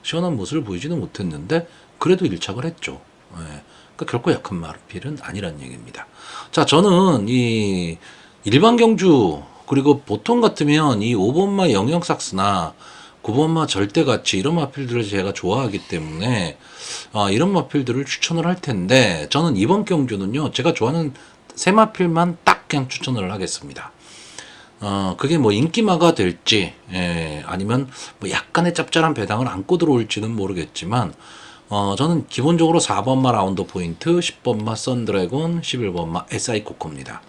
시원한 모습을 보이지는 못했는데 그래도 1착을 했죠. 그러니까 결코 약한 마필은 아니란 얘기입니다. 자, 저는 이 일반 경주, 그리고 보통 같으면 이 5번마 영영삭스나 9번마 절대가치 이런 마필들을 제가 좋아하기 때문에 이런 마필들을 추천을 할 텐데, 저는 이번 경주는요, 제가 좋아하는 세 마필만 딱 그냥 추천을 하겠습니다. 그게 뭐 인기마가 될지, 아니면 뭐 약간의 짭짤한 배당을 안고 들어올지는 모르겠지만, 저는 기본적으로 4번마 라운드 포인트, 10번마 썬드래곤, 11번마 SI 코커입니다.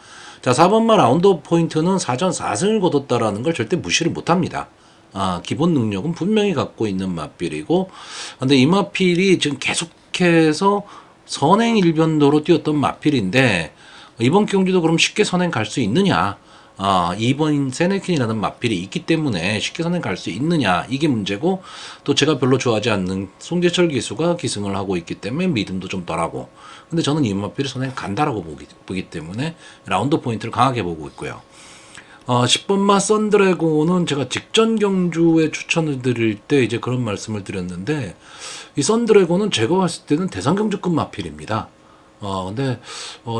자, 4번마 라운드 포인트는 사전 4승을 거뒀다라는 걸 절대 무시를 못 합니다. 기본 능력은 분명히 갖고 있는 맞필이고, 근데 이 맞필이 지금 계속해서 선행 일변도로 뛰었던 맞필인데, 이번 경기도 그럼 쉽게 선행 갈 수 있느냐? 2번 세네킨이라는 맞필이 있기 때문에 쉽게 선행 갈 수 있느냐? 이게 문제고, 또 제가 별로 좋아하지 않는 송재철 기수가 기승을 하고 있기 때문에 믿음도 좀 덜하고, 근데 저는 이 맞필이 선행 간다라고 보기 때문에 라운드 포인트를 강하게 보고 있고요. 10번마 썬드래곤은 제가 직전 경주에 추천을 드릴 때 이제 그런 말씀을 드렸는데, 이 썬드래곤은 제가 봤을 때는 대상 경주급 마필입니다. 근데,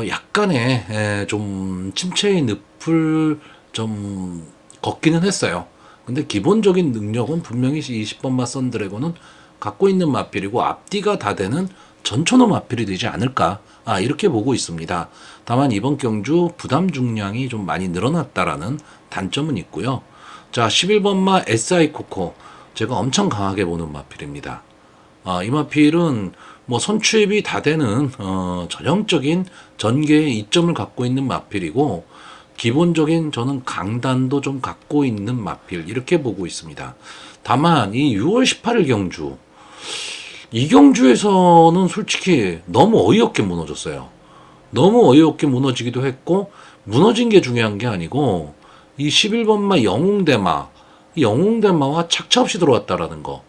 약간의, 좀, 침체의 늪을 좀 걷기는 했어요. 근데 기본적인 능력은 분명히 이 10번마 썬드래곤은 갖고 있는 마필이고, 앞뒤가 다 되는 전천후 마필이 되지 않을까. 이렇게 보고 있습니다. 다만 이번 경주 부담 중량이 좀 많이 늘어났다라는 단점은 있고요. 자, 11번마 SI 코코. 제가 엄청 강하게 보는 마필입니다. 이 마필은 뭐 선취입이 다 되는 전형적인 전개의 이점을 갖고 있는 마필이고, 기본적인 저는 강단도 좀 갖고 있는 마필 이렇게 보고 있습니다. 다만 이 6월 18일 경주, 이 경주에서는 솔직히 너무 어이없게 무너졌어요. 너무 어이없게 무너지기도 했고, 무너진 게 중요한 게 아니고 이 11번마 영웅대마, 이 영웅대마와 착차 없이 들어왔다라는 거.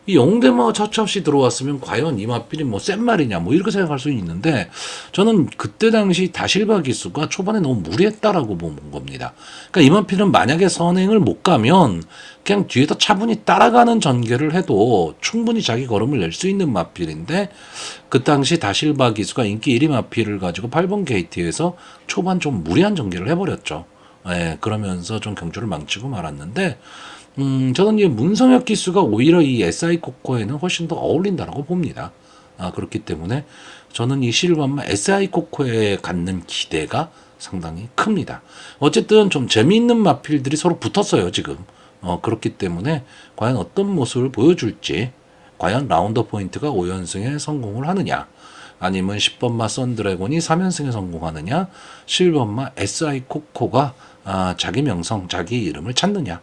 이 영웅대마가 차차 없이 들어왔으면 과연 이 마필이 뭐 센 말이냐 뭐 이렇게 생각할 수 있는데, 저는 그때 당시 다실바 기수가 초반에 너무 무리했다라고 본 겁니다. 그러니까 이 마필은 만약에 선행을 못 가면 그냥 뒤에서 차분히 따라가는 전개를 해도 충분히 자기 걸음을 낼 수 있는 마필인데, 그 당시 다실바 기수가 인기 1위 마필을 가지고 8번 게이트에서 초반 좀 무리한 전개를 해버렸죠. 그러면서 좀 경주를 망치고 말았는데, 저는 이 문성혁 기수가 오히려 이 SI 코코에는 훨씬 더 어울린다라고 봅니다. 그렇기 때문에 저는 이 실버만 SI 코코에 갖는 기대가 상당히 큽니다. 어쨌든 좀 재미있는 마필들이 서로 붙었어요, 지금. 그렇기 때문에 과연 어떤 모습을 보여줄지, 과연 라운더 포인트가 5연승에 성공을 하느냐, 아니면 10번마 썬드래곤이 3연승에 성공하느냐, 7번마 SI 코코가 자기 명성, 자기 이름을 찾느냐.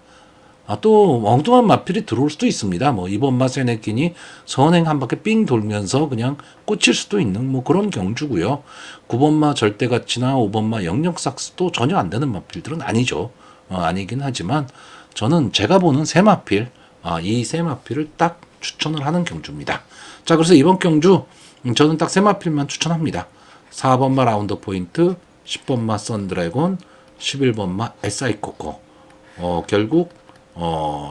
또 엉뚱한 마필이 들어올 수도 있습니다. 뭐 이번 마세네킨이 선행 한 바퀴 삥 돌면서 그냥 꽂힐 수도 있는 뭐 그런 경주고요. 9번마 절대가치나 5번마 영역삭스도 전혀 안 되는 마필들은 아니죠. 아니긴 하지만 저는 제가 보는 세 마필, 이 세 마필을 딱 추천을 하는 경주입니다. 자, 그래서 이번 경주 저는 딱 세 마필만 추천합니다. 4번마 라운더 포인트, 10번마 썬드래곤, 11번마 SI 코코. 결국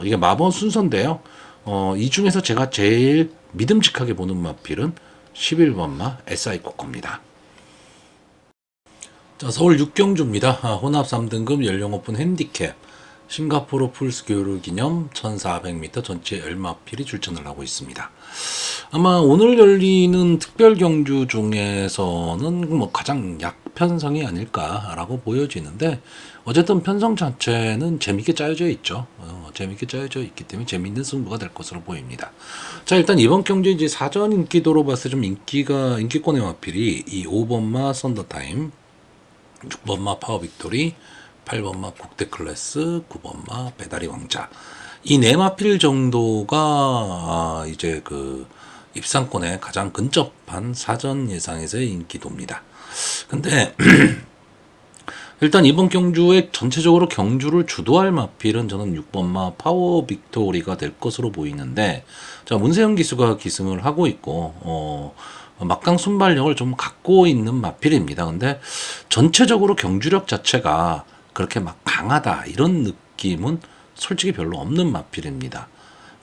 이게 마법 순서인데요. 이 중에서 제가 제일 믿음직하게 보는 마필은 11번마 SI 코코입니다. 자, 서울 6경주입니다. 혼합 3등급 연령 오픈 핸디캡 싱가포르 풀스 교류 기념 1400m 전체 열마필이 출전을 하고 있습니다. 아마 오늘 열리는 특별 경주 중에서는 뭐 가장 약편성이 아닐까라고 보여지는데, 어쨌든 편성 자체는 재밌게 짜여져 있죠. 재밌게 짜여져 있기 때문에 재밌는 승부가 될 것으로 보입니다. 자, 일단 이번 경주 이제 사전 인기도로 봤을 때 좀 인기권의 마필이 이 5번마 썬더타임, 6번마 파워 빅토리, 8번마 국대 클래스, 9번마 배달이 왕자. 이 네 마필 정도가 이제 그 입상권에 가장 근접한 사전 예상에서의 인기도입니다. 근데 일단 이번 경주에 전체적으로 경주를 주도할 마필은 저는 6번마 파워 빅토리가 될 것으로 보이는데, 자, 문세영 기수가 기승을 하고 있고 막강 순발력을 좀 갖고 있는 마필입니다. 근데 전체적으로 경주력 자체가 그렇게 막 강하다 이런 느낌은 솔직히 별로 없는 마필입니다.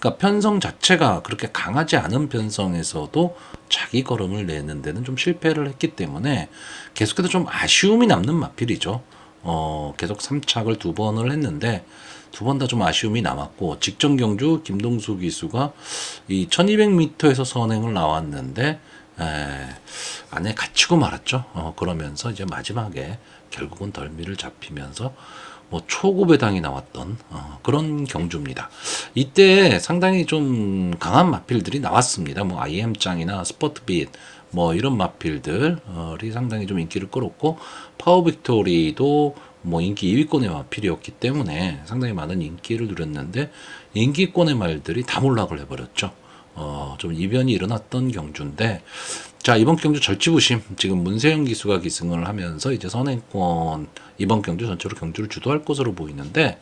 그러니까 편성 자체가 그렇게 강하지 않은 편성에서도 자기 걸음을 내는 데는 좀 실패를 했기 때문에 계속해서 좀 아쉬움이 남는 마필이죠. 계속 3착을 2번을 했는데 두 번 다 좀 아쉬움이 남았고, 직전 경주 김동수 기수가 이 1200m에서 선행을 나왔는데 안에 갇히고 말았죠. 그러면서 이제 마지막에 결국은 덜미를 잡히면서 뭐 초고 배당이 나왔던 그런 경주입니다. 이때 상당히 좀 강한 마필들이 나왔습니다. 뭐 IM짱이나 스포트빗 뭐 이런 마필들이 상당히 좀 인기를 끌었고, 파워빅토리도 뭐 인기 2위권의 마필이었기 때문에 상당히 많은 인기를 누렸는데, 인기권의 말들이 다 몰락을 해버렸죠. 좀 이변이 일어났던 경주인데, 자, 이번 경주 절치부심, 지금 문세영 기수가 기승을 하면서 이제 선행권 이번 경주 전체로 경주를 주도할 것으로 보이는데,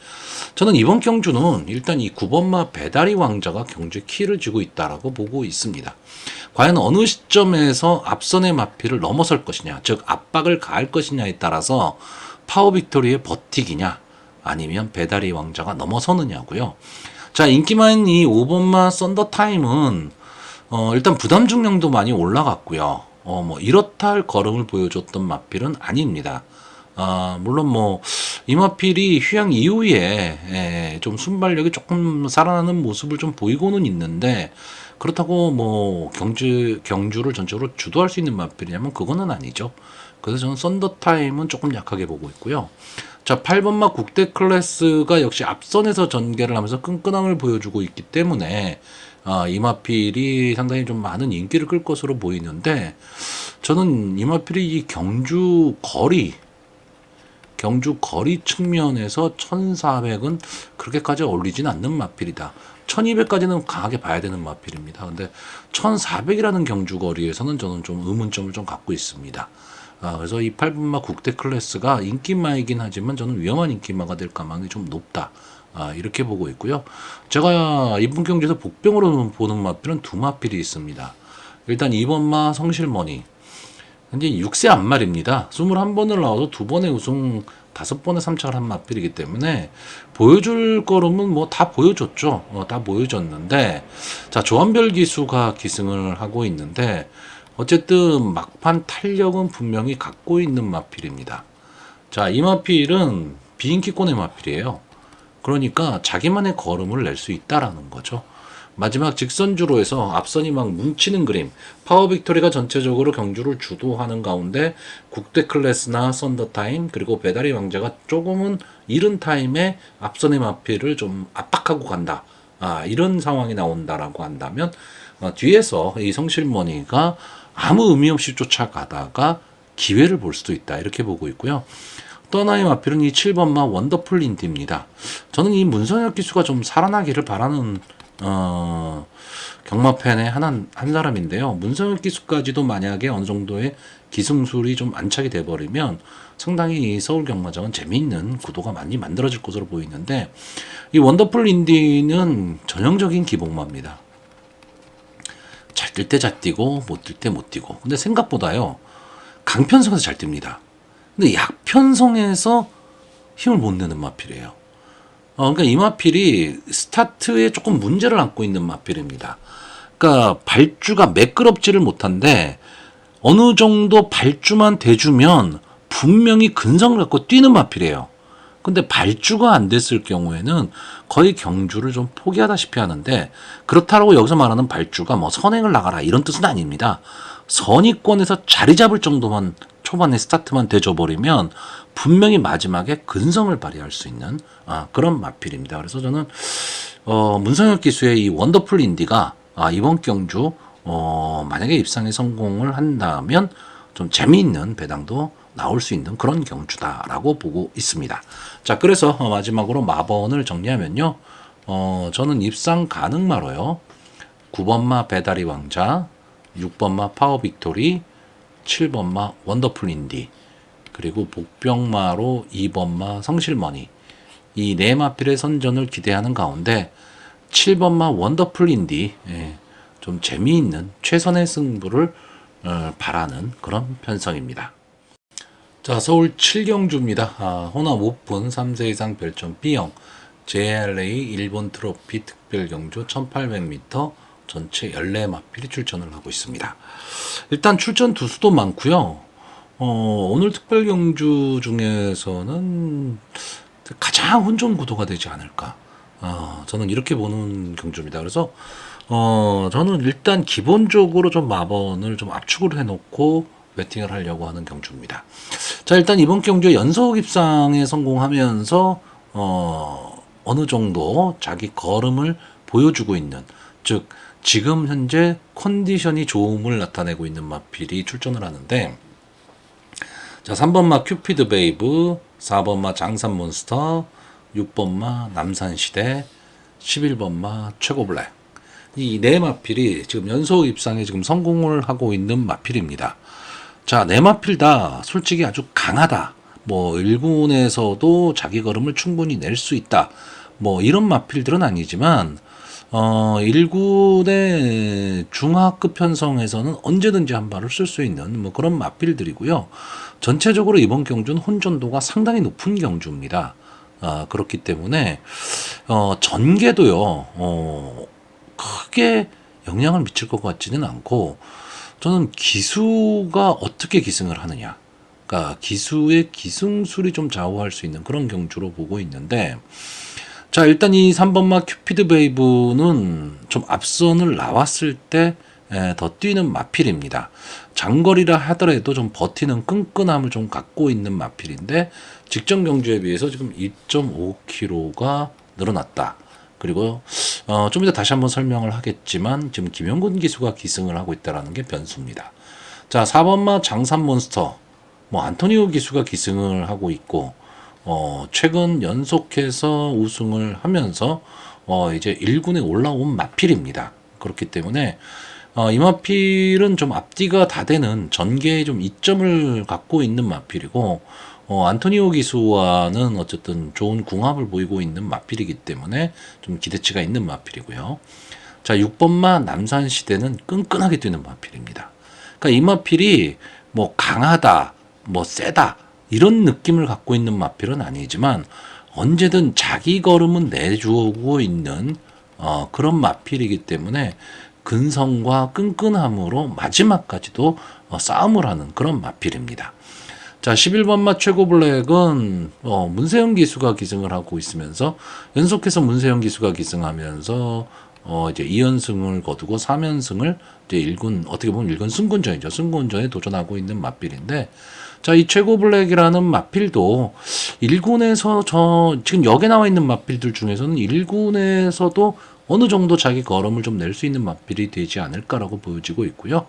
저는 이번 경주는 일단 이 9번마 배다리 왕자가 경주의 키를 쥐고 있다라고 보고 있습니다. 과연 어느 시점에서 앞선의 마필을 넘어설 것이냐, 즉 압박을 가할 것이냐에 따라서 파워 빅토리의 버티기냐, 아니면 배다리 왕자가 넘어서느냐고요. 자, 인기만 이 5번마 썬더타임은 일단 부담 중량도 많이 올라갔고요. 뭐 이렇다 할 걸음을 보여줬던 마필은 아닙니다. 물론 뭐 이 마필이 휴양 이후에 좀 순발력이 조금 살아나는 모습을 좀 보이고는 있는데, 그렇다고 뭐 경주를 전적으로 주도할 수 있는 마필이냐면 그거는 아니죠. 그래서 저는 썬더타임은 조금 약하게 보고 있고요. 자, 8번마 국대 클래스가 역시 앞선에서 전개를 하면서 끈끈함을 보여주고 있기 때문에 이 마필이 상당히 좀 많은 인기를 끌 것으로 보이는데, 저는 이 마필이 이 경주 거리 측면에서 1400은 그렇게까지 어울리진 않는 마필이다. 1200까지는 강하게 봐야 되는 마필입니다. 근데 1400이라는 경주 거리에서는 저는 좀 의문점을 좀 갖고 있습니다. 그래서 이 8분마 국대 클래스가 인기마이긴 하지만 저는 위험한 인기마가 될 가망이 좀 높다. 이렇게 보고 있고요. 제가 이번 경주에서 복병으로 보는 마필은 두 마필이 있습니다. 일단 2번마 성실머니. 현재 6세 안말입니다. 21번을 나와서 2번의 우승, 5번의 3착을 한 마필이기 때문에 보여줄 거름은 뭐 다 보여줬죠. 다 보여줬는데, 자, 조한별 기수가 기승을 하고 있는데, 어쨌든 막판 탄력은 분명히 갖고 있는 마필입니다. 자, 이 마필은 비인기권의 마필이에요. 그러니까 자기만의 걸음을 낼 수 있다라는 거죠. 마지막 직선주로 해서 앞선이 막 뭉치는 그림, 파워 빅토리가 전체적으로 경주를 주도하는 가운데 국대 클래스나 썬더타임, 그리고 배다리 왕자가 조금은 이른 타임에 앞선의 마필을 좀 압박하고 간다. 이런 상황이 나온다라고 한다면, 뒤에서 이 성실머니가 아무 의미 없이 쫓아가다가 기회를 볼 수도 있다. 이렇게 보고 있고요. 또 하나의 마필은 이 7번마 원더풀 인디입니다. 저는 이 문선혁 기수가 좀 살아나기를 바라는 경마 팬의 한 사람인데요. 문선혁 기수까지도 만약에 어느 정도의 기승술이 좀 안착이 돼버리면 상당히 이 서울 경마장은 재미있는 구도가 많이 만들어질 것으로 보이는데, 이 원더풀 인디는 전형적인 기복마입니다. 잘 뛸 때 잘 뛰고 못 뛸 때 못 뛰고. 근데 생각보다요, 강편성에서 잘 뜁니다. 근데 약편성에서 힘을 못 내는 마필이에요. 그러니까 이 마필이 스타트에 조금 문제를 안고 있는 마필입니다. 그러니까 발주가 매끄럽지를 못한데 어느 정도 발주만 대주면 분명히 근성을 갖고 뛰는 마필이에요. 근데 발주가 안 됐을 경우에는 거의 경주를 좀 포기하다시피 하는데, 그렇다고 여기서 말하는 발주가 뭐 선행을 나가라 이런 뜻은 아닙니다. 선의권에서 자리 잡을 정도만 초반에 스타트만 대줘버리면 분명히 마지막에 근성을 발휘할 수 있는 그런 마필입니다. 그래서 저는 문성혁 기수의 이 원더풀 인디가 이번 경주 만약에 입상에 성공을 한다면 좀 재미있는 배당도 나올 수 있는 그런 경주다라고 보고 있습니다. 자, 그래서 마지막으로 마번을 정리하면요, 저는 입상 가능마로요, 9번마 배다리 왕자, 6번마 파워 빅토리, 7번마 원더풀 인디, 그리고 복병마로 2번마 성실머니, 이 네 마필의 선전을 기대하는 가운데 7번마 원더풀 인디, 좀 재미있는 최선의 승부를 바라는 그런 편성입니다. 자, 서울 7경주입니다. 호남 오픈 3세 이상 별점 B형 JRA 일본 트로피 특별경주 1800m 전체 14마필이 출전을 하고 있습니다. 일단 출전 두수도 많고요. 오늘 특별경주 중에서는 가장 혼전 구도가 되지 않을까. 저는 이렇게 보는 경주입니다. 그래서 저는 일단 기본적으로 좀 마번을 좀 압축을 해놓고 배팅을 하려고 하는 경주입니다. 자, 일단 이번 경주에 연속 입상에 성공하면서 어느 정도 자기 걸음을 보여주고 있는, 즉 지금 현재 컨디션이 좋음을 나타내고 있는 마필이 출전을 하는데, 자, 3번마 큐피드 베이브, 4번마 장산몬스터, 6번마 남산시대, 11번마 최고블랙, 이 네 마필이 지금 연속 입상에 지금 성공을 하고 있는 마필입니다. 자, 네 마필 다 솔직히 아주 강하다, 뭐 1군에서도 자기 걸음을 충분히 낼 수 있다, 뭐 이런 마필들은 아니지만 1군의 중하급 편성에서는 언제든지 한 발을 쓸 수 있는 뭐 그런 마필들이고요. 전체적으로 이번 경주는 혼전도가 상당히 높은 경주입니다. 그렇기 때문에 전개도요 크게 영향을 미칠 것 같지는 않고, 저는 기수가 어떻게 기승을 하느냐, 그러니까 기수의 기승술이 좀 좌우할 수 있는 그런 경주로 보고 있는데, 자, 일단 이 3번마 큐피드 베이브는 좀 앞선을 나왔을 때 더 뛰는 마필입니다. 장거리라 하더라도 좀 버티는 끈끈함을 좀 갖고 있는 마필인데, 직전 경주에 비해서 지금 2.5kg가 늘어났다. 그리고 좀 이따 다시 한번 설명을 하겠지만 지금 김영근 기수가 기승을 하고 있다는 게 변수입니다. 자, 4번마 장산몬스터, 뭐 안토니오 기수가 기승을 하고 있고, 최근 연속해서 우승을 하면서 이제 1군에 올라온 마필입니다. 그렇기 때문에 이 마필은 좀 앞뒤가 다 되는 전개에 좀 이점을 갖고 있는 마필이고, 안토니오 기수와는 어쨌든 좋은 궁합을 보이고 있는 마필이기 때문에 좀 기대치가 있는 마필이고요. 자, 6번마 남산시대는 끈끈하게 뛰는 마필입니다. 그러니까 이 마필이 뭐 강하다, 뭐 세다, 이런 느낌을 갖고 있는 마필은 아니지만 언제든 자기 걸음은 내주고 있는 그런 마필이기 때문에 근성과 끈끈함으로 마지막까지도 싸움을 하는 그런 마필입니다. 자, 11번마 최고블랙은 문세영 기수가 기승을 하고 있으면서 연속해서 문세영 기수가 기승하면서 이제 2연승을 거두고 3연승을 이제 1군, 어떻게 보면 1군 승군전이죠. 승군전에 도전하고 있는 마필인데, 자, 이 최고블랙이라는 마필도 1군에서 지금 여기에 나와 있는 마필들 중에서는 1군에서도 어느 정도 자기 걸음을 좀 낼 수 있는 마필이 되지 않을까라고 보여지고 있고요.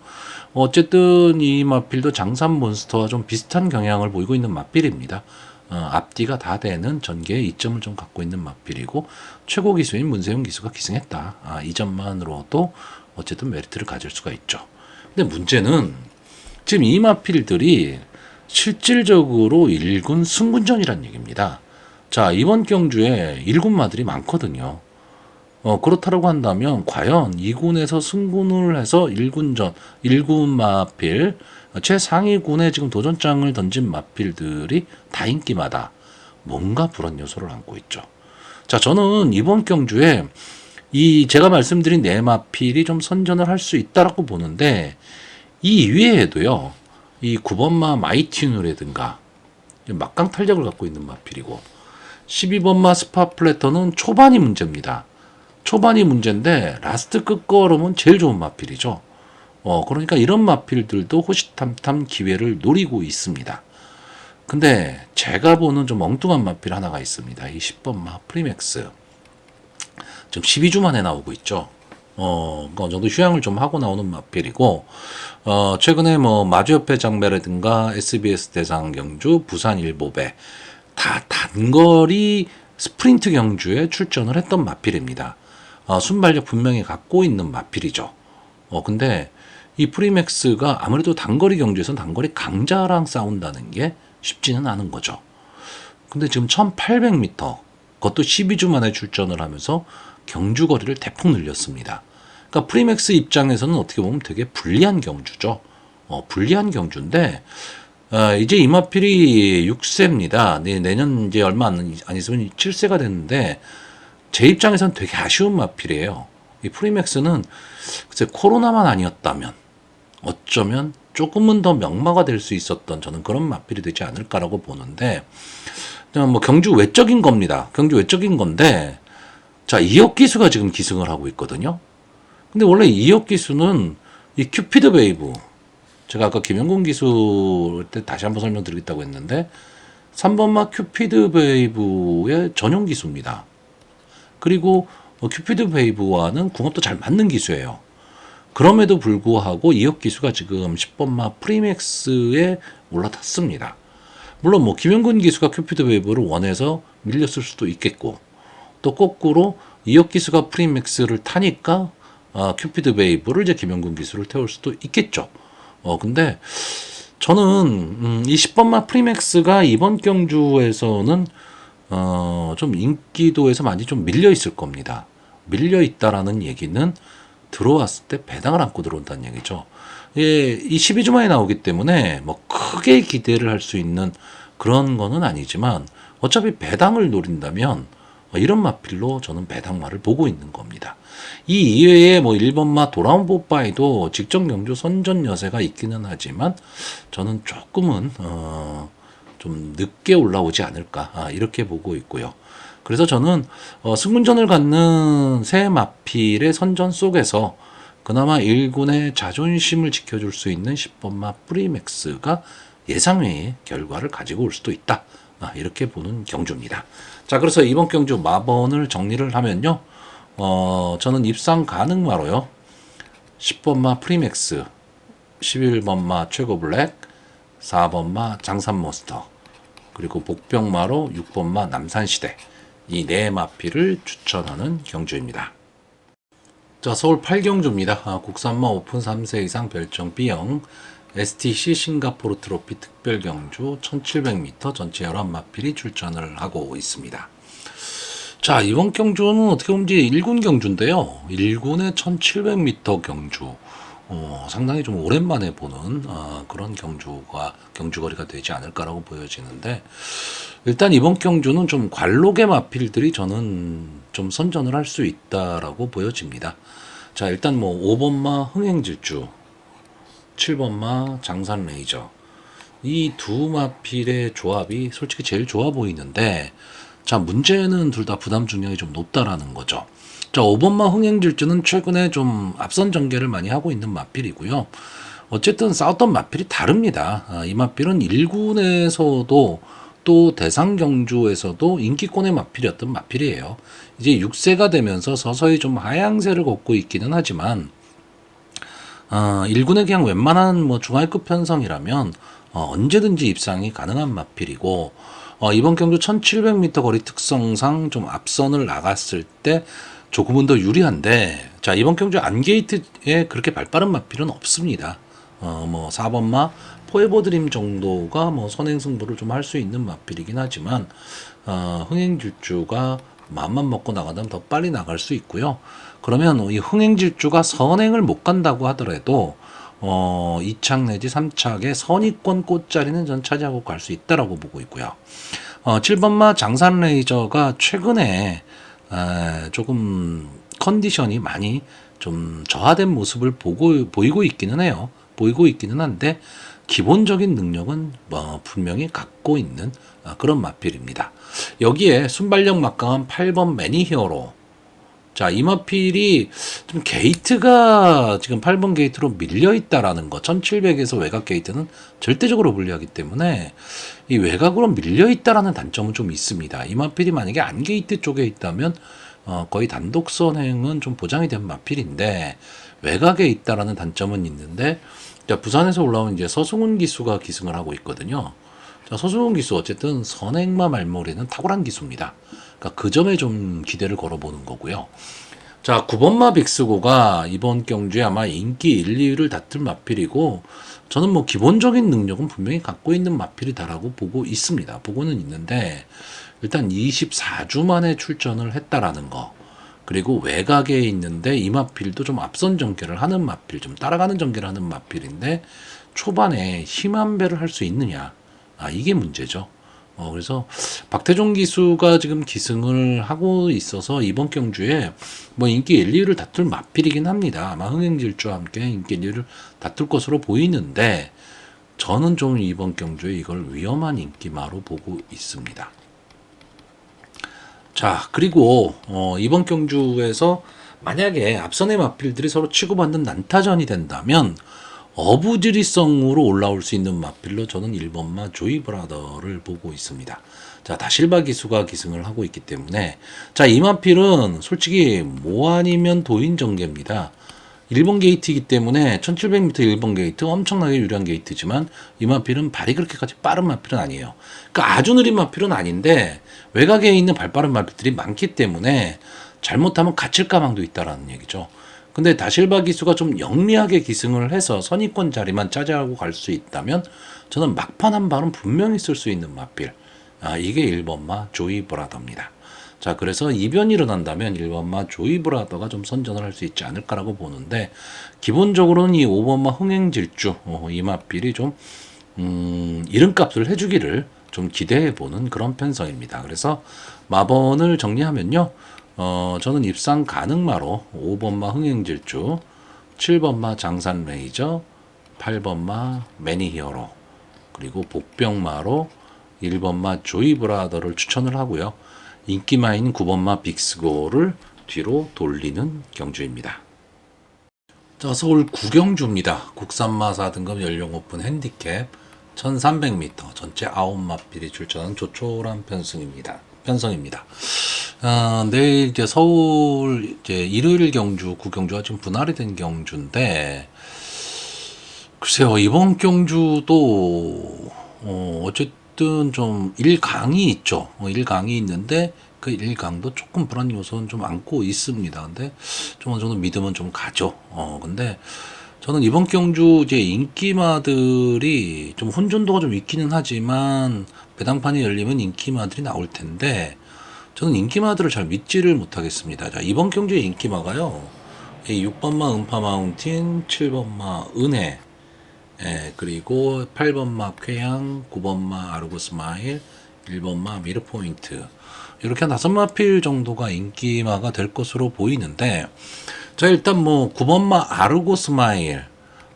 어쨌든 이 마필도 장산몬스터와 좀 비슷한 경향을 보이고 있는 마필입니다. 앞뒤가 다 되는 전개의 이점을 좀 갖고 있는 마필이고, 최고 기수인 문세영 기수가 기승했다. 이 점만으로도 어쨌든 메리트를 가질 수가 있죠. 근데 문제는 지금 이 마필들이 실질적으로 1군 승군전이란 얘기입니다. 자, 이번 경주에 1군마들이 많거든요. 그렇다고 한다면 과연 2군에서 승군을 해서 1군전, 1군 마필, 최상위군에 지금 도전장을 던진 마필들이 다 인기마다 뭔가 불안 요소를 안고 있죠. 자, 저는 이번 경주에 제가 말씀드린 네 마필이 좀 선전을 할 수 있다라고 보는데, 이 이외에도요, 이 9번마 마이티누라든가 막강 탄력을 갖고 있는 마필이고, 12번마 스파플래터는 초반이 문제입니다. 초반이 문제인데 라스트 끝걸음은 제일 좋은 마필이죠. 그러니까 이런 마필들도 호시탐탐 기회를 노리고 있습니다. 근데 제가 보는 좀 엉뚱한 마필 하나가 있습니다. 이 10번마 프리맥스. 지금 12주 만에 나오고 있죠. 어느 정도 휴양을 좀 하고 나오는 마필이고, 최근에 뭐 마주협회 장배라든가 SBS 대상 경주, 부산 일보배 다 단거리 스프린트 경주에 출전을 했던 마필입니다. 순발력 분명히 갖고 있는 마필이죠. 근데 이 프리맥스가 아무래도 단거리 경주에서는 단거리 강자랑 싸운다는 게 쉽지는 않은 거죠. 근데 지금 1800m, 그것도 12주 만에 출전을 하면서 경주 거리를 대폭 늘렸습니다. 그러니까 프리맥스 입장에서는 어떻게 보면 되게 불리한 경주죠. 불리한 경주인데, 이제 이 마필이 6세입니다. 내년 이제 얼마 안 있으면 7세가 됐는데, 제 입장에서는 되게 아쉬운 마필이에요. 이 프리맥스는 글쎄 코로나만 아니었다면 어쩌면 조금은 더 명마가 될 수 있었던, 저는 그런 마필이 되지 않을까라고 보는데, 뭐 경주 외적인 겁니다. 경주 외적인 건데, 자, 이혁 기수가 지금 기승을 하고 있거든요. 근데 원래 이혁 기수는 이 큐피드 베이브, 제가 아까 김영곤 기수 때 다시 한번 설명드리겠다고 했는데 3번마 큐피드 베이브의 전용 기수입니다. 그리고 큐피드 베이브와는 궁합도 잘 맞는 기수예요. 그럼에도 불구하고 2억 기수가 지금 10번마 프리맥스에 올라탔습니다. 물론 뭐 김영근 기수가 큐피드 베이브를 원해서 밀렸을 수도 있겠고, 또 거꾸로 2억 기수가 프리맥스를 타니까 큐피드 베이브를 이제 김영근 기수를 태울 수도 있겠죠. 근데 저는 이 10번마 프리맥스가 이번 경주에서는 좀 인기도에서 많이 좀 밀려 있을 겁니다. 밀려 있다라는 얘기는 들어왔을 때 배당을 안고 들어온다는 얘기죠. 예, 이 12주 만에 나오기 때문에 뭐 크게 기대를 할 수 있는 그런 거는 아니지만 어차피 배당을 노린다면 이런 마필로 저는 배당마를 보고 있는 겁니다. 이 이외에 뭐 1번마 돌아온 뽀빠이도 직전 경주 선전 여세가 있기는 하지만 저는 조금은 좀 늦게 올라오지 않을까 이렇게 보고 있고요. 그래서 저는 승군전을 갖는 새 마필의 선전 속에서 그나마 1군의 자존심을 지켜줄 수 있는 10번마 프리맥스가 예상외의 결과를 가지고 올 수도 있다. 이렇게 보는 경주입니다. 자, 그래서 이번 경주 마번을 정리를 하면요. 저는 입상 가능마로요. 10번마 프리맥스, 11번마 최고블랙, 4번마 장산몬스터, 그리고 복병마로 6번마 남산시대, 이 네 마필을 추천하는 경주입니다. 자, 서울 8경주입니다. 국산마 오픈 3세 이상 별정 B형 STC 싱가포르 트로피 특별 경주 1700m 전체 11마필이 출전을 하고 있습니다. 자, 이번 경주는 어떻게 보면 이제 1군 경주인데요. 1군의 1700m 경주. 상당히 좀 오랜만에 보는 그런 경주거리가 되지 않을까라고 보여지는데, 일단 이번 경주는 좀 관록의 마필들이 저는 좀 선전을 할 수 있다라고 보여집니다. 자, 일단 뭐 5번마 흥행질주, 7번마 장산레이저, 이 두 마필의 조합이 솔직히 제일 좋아 보이는데, 자, 문제는 둘 다 부담 중량이 좀 높다라는 거죠. 자, 5번마 흥행질주는 최근에 좀 앞선 전개를 많이 하고 있는 마필이고요. 어쨌든 싸웠던 마필이 다릅니다. 이 마필은 1군에서도 또 대상 경주에서도 인기권의 마필이었던 마필이에요. 이제 6세가 되면서 서서히 좀 하향세를 걷고 있기는 하지만 1군에 그냥 웬만한 뭐 중하위급 편성이라면 언제든지 입상이 가능한 마필이고, 이번 경주 1700m 거리 특성상 좀 앞선을 나갔을 때 조금은 더 유리한데, 자, 이번 경주 안게이트에 그렇게 발빠른 마필은 없습니다. 뭐 4번마 포에버 드림 정도가 뭐 선행 승부를 좀 할 수 있는 마필이긴 하지만 흥행질주가 마음만 먹고 나가면 더 빨리 나갈 수 있고요. 그러면 이 흥행질주가 선행을 못 간다고 하더라도 2착 내지 3착의 선의권 꽃자리는 전 차지하고 갈 수 있다라고 보고 있고요. 7번마 장산레이저가 최근에 조금 컨디션이 많이 좀 저하된 모습을 보이고 있기는 해요. 보이고 있기는 한데 기본적인 능력은 분명히 갖고 있는 그런 마필입니다. 여기에 순발력 막강한 8번 매니히어로. 자, 이 마필이 좀 게이트가 지금 8번 게이트로 밀려 있다라는 거. 1700에서 외곽 게이트는 절대적으로 불리하기 때문에 이 외곽으로 밀려 있다라는 단점은 좀 있습니다. 이 마필이 만약에 안 게이트 쪽에 있다면 거의 단독 선행은 좀 보장이 된 마필인데 외곽에 있다라는 단점은 있는데, 자, 부산에서 올라온 이제 서승훈 기수가 기승을 하고 있거든요. 자, 서승훈 기수 어쨌든 선행마 말머리는 탁월한 기수입니다. 그러니까 그 점에 좀 기대를 걸어보는 거고요. 자, 9번마 빅스고가 이번 경주에 아마 인기 1, 2위를 다툴 마필이고, 저는 뭐 기본적인 능력은 분명히 갖고 있는 마필이다라고 보고 있습니다. 보고는 있는데, 일단 24주 만에 출전을 했다라는 거, 그리고 외곽에 있는데 이 마필도 좀 앞선 전개를 하는 마필, 좀 따라가는 전개를 하는 마필인데 초반에 힘 한 배를 할 수 있느냐, 이게 문제죠. 그래서 박태종 기수가 지금 기승을 하고 있어서 이번 경주에 뭐 인기 1, 2위를 다툴 마필이긴 합니다. 아마 흥행질주와 함께 인기 1, 2위를 다툴 것으로 보이는데 저는 좀 이번 경주에 이걸 위험한 인기마로 보고 있습니다. 자, 그리고 이번 경주에서 만약에 앞선의 마필들이 서로 치고받는 난타전이 된다면 어부지리성으로 올라올 수 있는 마필로 저는 1번마 조이브라더를 보고 있습니다. 자, 다실바 기수가 기승을 하고 있기 때문에 자, 이 마필은 솔직히 뭐 아니면 도인 전개입니다. 1번 게이트이기 때문에 1700m 1번 게이트 엄청나게 유리한 게이트지만 이 마필은 발이 그렇게까지 빠른 마필은 아니에요. 그러니까 아주 느린 마필은 아닌데 외곽에 있는 발 빠른 마필들이 많기 때문에 잘못하면 갇힐 가망도 있다라는 얘기죠. 근데 다실바 기수가 좀 영리하게 기승을 해서 선입권 자리만 차지하고 갈 수 있다면 저는 막판 한 발은 분명히 쓸 수 있는 마필. 이게 1번마 조이 브라더입니다. 자, 그래서 이변이 일어난다면 1번마 조이 브라더가 좀 선전을 할 수 있지 않을까라고 보는데 기본적으로는 이 5번마 흥행질주 이 마필이 좀 이름값을 해주기를 좀 기대해보는 그런 편성입니다. 그래서 마번을 정리하면요. 저는 입상 가능마로 5번마 흥행질주, 7번마 장산 레이저, 8번마 매니히어로, 그리고 복병마로 1번마 조이 브라더를 추천을 하고요. 인기마인 9번마 빅스고를 뒤로 돌리는 경주입니다. 자, 서울 구경주입니다. 국산마 4등급 연령 오픈 핸디캡 1300m 전체 9마필이 출전한 조촐한 편성입니다. 내일 이제 서울 이제 일요일 경주 구경주가 좀 분할이 된 경주인데 글쎄요, 이번 경주도 어쨌든 좀 1강이 있죠. 1강이 있는데 그 1강도 조금 불안 요소는 좀 안고 있습니다. 근데 좀 어느 정도 믿음은 좀 가죠. 근데 저는 이번 경주 이제 인기마들이 좀 혼돈도가 좀 있기는 하지만 배당판이 열리면 인기마들이 나올 텐데 저는 인기마들을 잘 믿지를 못하겠습니다. 자, 이번 경주의 인기마가요. 6번마 음파 마운틴, 7번마 은혜, 그리고 8번마 쾌양, 9번마 아르고스 마일, 1번마 미르포인트. 이렇게 한 5마필 정도가 인기마가 될 것으로 보이는데, 자, 일단 뭐 9번마 아르고스 마일,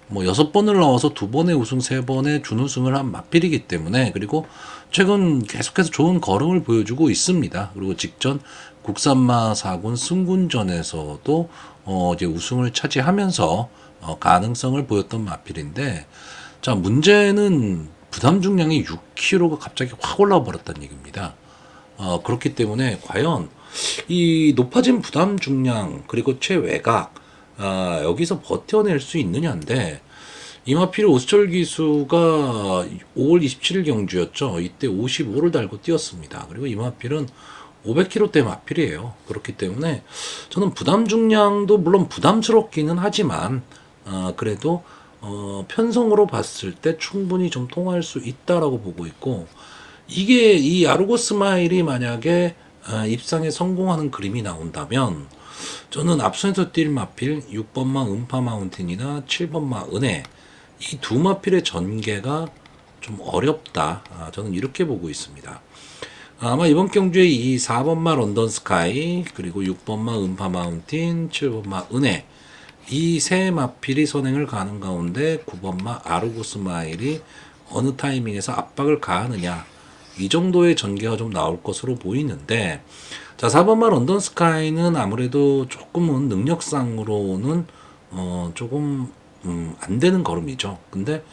뭐 6번을 넣어서 2번의 우승, 3번의 준우승을 한 마필이기 때문에, 그리고 최근 계속해서 좋은 걸음을 보여주고 있습니다. 그리고 직전 국산마 4군 승군전에서도 이제 우승을 차지하면서 가능성을 보였던 마필인데, 자, 문제는 부담 중량이 6kg가 갑자기 확 올라와 버렸다는 얘기입니다. 그렇기 때문에 과연 이 높아진 부담 중량 그리고 최외곽 여기서 버텨낼 수 있느냐인데 이마필 오수철 기수가 5월 27일 경주였죠. 이때 55를 달고 뛰었습니다. 그리고 이마필은 500kg대 마필이에요. 그렇기 때문에 저는 부담 중량도 물론 부담스럽기는 하지만 그래도 편성으로 봤을 때 충분히 좀 통할 수 있다라고 보고 있고 이게 이 아르고 스마일이 만약에 입상에 성공하는 그림이 나온다면 저는 앞선에서 뛸 마필 6번마 음파 마운틴이나 7번마 은혜 이 두 마필의 전개가 좀 어렵다. 저는 이렇게 보고 있습니다. 아마 이번 경주에 이 4번마 런던 스카이 그리고 6번마 음파 마운틴 7번마 은혜 이 세 마필이 선행을 가는 가운데 9번마 아르고스 마일이 어느 타이밍에서 압박을 가하느냐 이 정도의 전개가 좀 나올 것으로 보이는데 자 4번마 런던 스카이는 아무래도 조금은 능력상으로는 조금 안 되는 걸음이죠. 근데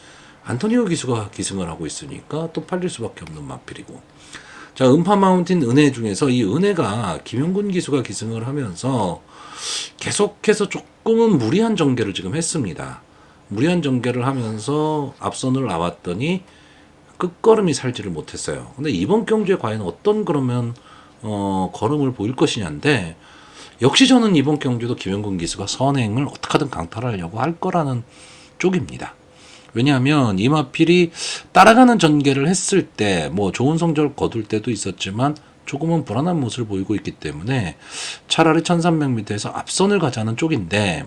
안토니오 기수가 기승을 하고 있으니까 또 팔릴 수밖에 없는 마필이고 자 음파 마운틴 은혜 중에서 이 은혜가 김용군 기수가 기승을 하면서 계속해서 조금은 무리한 전개를 지금 했습니다. 무리한 전개를 하면서 앞선을 나왔더니 끝걸음이 살지를 못했어요. 근데 이번 경주에 과연 어떤 그러면 걸음을 보일 것이냐인데 역시 저는 이번 경주도 김영근 기수가 선행을 어떻게든 강탈하려고 할 거라는 쪽입니다. 왜냐하면 이마필이 따라가는 전개를 했을 때 뭐 좋은 성적을 거둘 때도 있었지만 조금은 불안한 모습을 보이고 있기 때문에 차라리 1300m에서 앞선을 가자는 쪽인데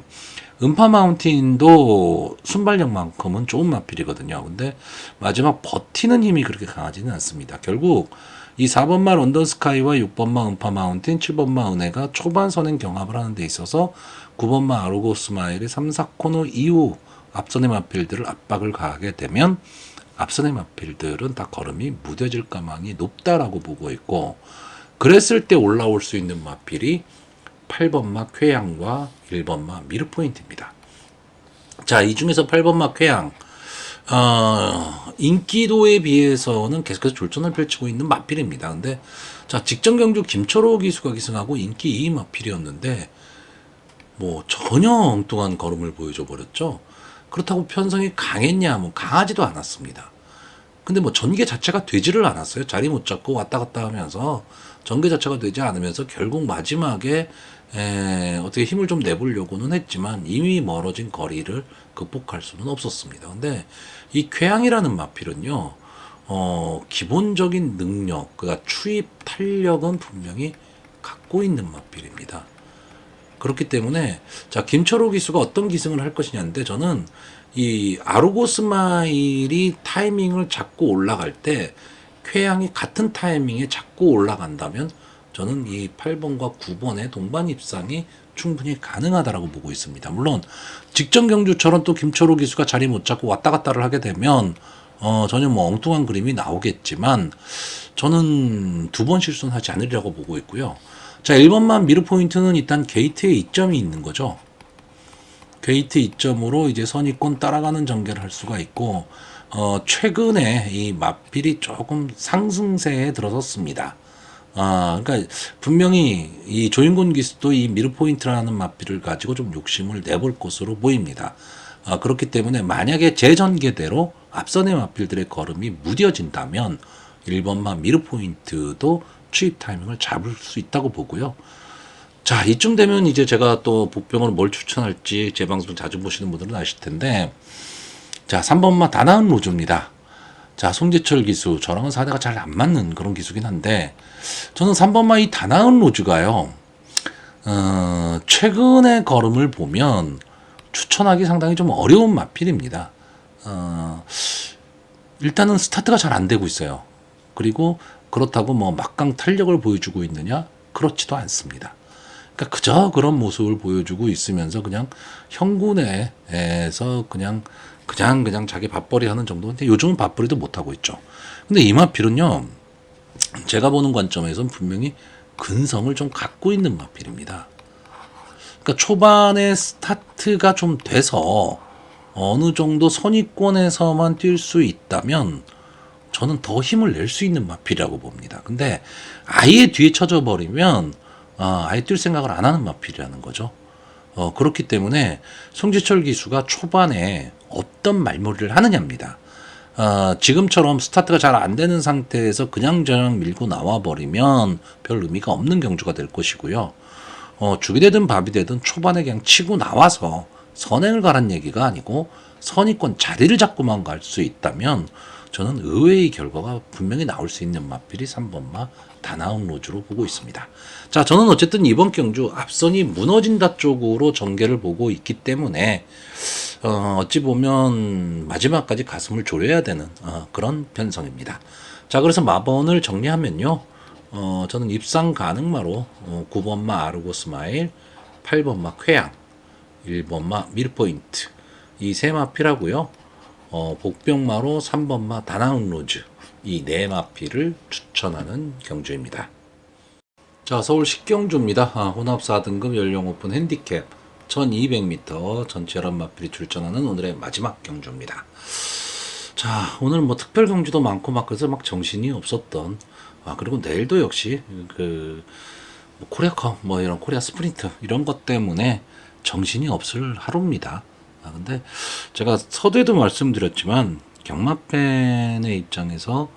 음파 마운틴도 순발력만큼은 좋은 마필이거든요. 근데 마지막 버티는 힘이 그렇게 강하지는 않습니다. 결국 이 4번마 런던 스카이와 6번마 음파 마운틴, 7번마 은혜가 초반 선행 경합을 하는 데 있어서 9번마 아르고 스마일이 3, 4코너 이후 앞선의 마필들을 압박을 가하게 되면 앞선의 마필들은 다 걸음이 무뎌질 가망이 높다라고 보고 있고 그랬을 때 올라올 수 있는 마필이 8번마 쾌양과 1번마 미르포인트입니다. 자, 이 중에서 8번마 쾌양. 인기도에 비해서는 계속해서 졸전을 펼치고 있는 마필입니다. 근데, 자, 직전 경주 김철호 기수가 기승하고 인기 2위 마필이었는데, 뭐, 전혀 엉뚱한 걸음을 보여줘 버렸죠. 그렇다고 편성이 강했냐? 뭐, 강하지도 않았습니다. 근데 뭐 전개 자체가 되지를 않았어요. 자리 못 잡고 왔다 갔다 하면서 전개 자체가 되지 않으면서 결국 마지막에 어떻게 힘을 좀 내보려고는 했지만 이미 멀어진 거리를 극복할 수는 없었습니다. 근데 이 쾌양이라는 마필은요, 기본적인 능력, 그러니까 추입 탄력은 분명히 갖고 있는 마필입니다. 그렇기 때문에 자 김철호 기수가 어떤 기승을 할 것이냐인데 저는 이 아르고 스마일이 타이밍을 잡고 올라갈 때 쾌양이 같은 타이밍에 잡고 올라간다면 저는 이 8번과 9번의 동반 입상이 충분히 가능하다라고 보고 있습니다. 물론 직전 경주처럼 또 김철호 기수가 자리 못 잡고 왔다 갔다를 하게 되면 전혀 뭐 엉뚱한 그림이 나오겠지만 저는 두 번 실수는 하지 않으리라고 보고 있고요. 자, 1번만 미르 포인트는 일단 게이트에 이점이 있는 거죠. 게이트 이점으로 이제 선입권 따라가는 전개를 할 수가 있고, 최근에 이 마필이 조금 상승세에 들어섰습니다. 그러니까 분명히 이 조인곤 기수도 이 미르 포인트라는 마필을 가지고 좀 욕심을 내볼 것으로 보입니다. 그렇기 때문에 만약에 제 전개대로 앞선의 마필들의 걸음이 무뎌진다면 1번만 미르 포인트도 추입 타이밍을 잡을 수 있다고 보고요. 자, 이쯤 되면 이제 제가 또 복병을 뭘 추천할지 제 방송 자주 보시는 분들은 아실 텐데, 자, 3번마 다나은 로즈입니다. 자, 송재철 기수, 저랑은 사대가 잘 안 맞는 그런 기수긴 한데, 저는 3번마 이 다나은 로즈가요, 최근의 걸음을 보면 추천하기 상당히 좀 어려운 마필입니다. 일단은 스타트가 잘 안 되고 있어요. 그리고 그렇다고 뭐 막강 탄력을 보여주고 있느냐? 그렇지도 않습니다. 그러니까 그저 그런 모습을 보여주고 있으면서 그냥 형군에서 그냥 자기 밥벌이 하는 정도인데 요즘은 밥벌이도 못하고 있죠. 근데 이 마필은요, 제가 보는 관점에서는 분명히 근성을 좀 갖고 있는 마필입니다. 그러니까 초반에 스타트가 좀 돼서 어느 정도 선입권에서만 뛸 수 있다면 저는 더 힘을 낼 수 있는 마필이라고 봅니다. 근데 아예 뒤에 쳐져 버리면 아예 뛸 생각을 안 하는 마필이라는 거죠. 그렇기 때문에 송지철 기수가 초반에 어떤 말머리를 하느냐입니다. 지금처럼 스타트가 잘 안 되는 상태에서 그냥저냥 밀고 나와 버리면 별 의미가 없는 경주가 될 것이고요. 죽이 되든 밥이 되든 초반에 그냥 치고 나와서 선행을 가란 얘기가 아니고 선의권 자리를 잡고만 갈 수 있다면 저는 의외의 결과가 분명히 나올 수 있는 마필이 3번마 다나운 로즈로 보고 있습니다. 자, 저는 어쨌든 이번 경주 앞선이 무너진다 쪽으로 전개를 보고 있기 때문에 어찌 보면 마지막까지 가슴을 졸여야 되는 그런 편성입니다. 자, 그래서 마번을 정리하면요. 저는 입상 가능마로 9번마 아르고 스마일, 8번마 쾌양, 1번마 밀포인트 이 세 마필하고요. 복병마로 3번마 다나운 로즈 이 네 마필을 추천하는 경주입니다. 자, 서울 식경주입니다. 혼합 4등급 연령 오픈 핸디캡 1200m 전체 11마필이 출전하는 오늘의 마지막 경주입니다. 자, 오늘 뭐 특별 경주도 많고 막 그래서 막 정신이 없었던 그리고 내일도 역시 뭐 코리아컵 뭐 이런 코리아 스프린트 이런 것 때문에 정신이 없을 하루입니다. 근데 제가 서두에도 말씀드렸지만 경마팬의 입장에서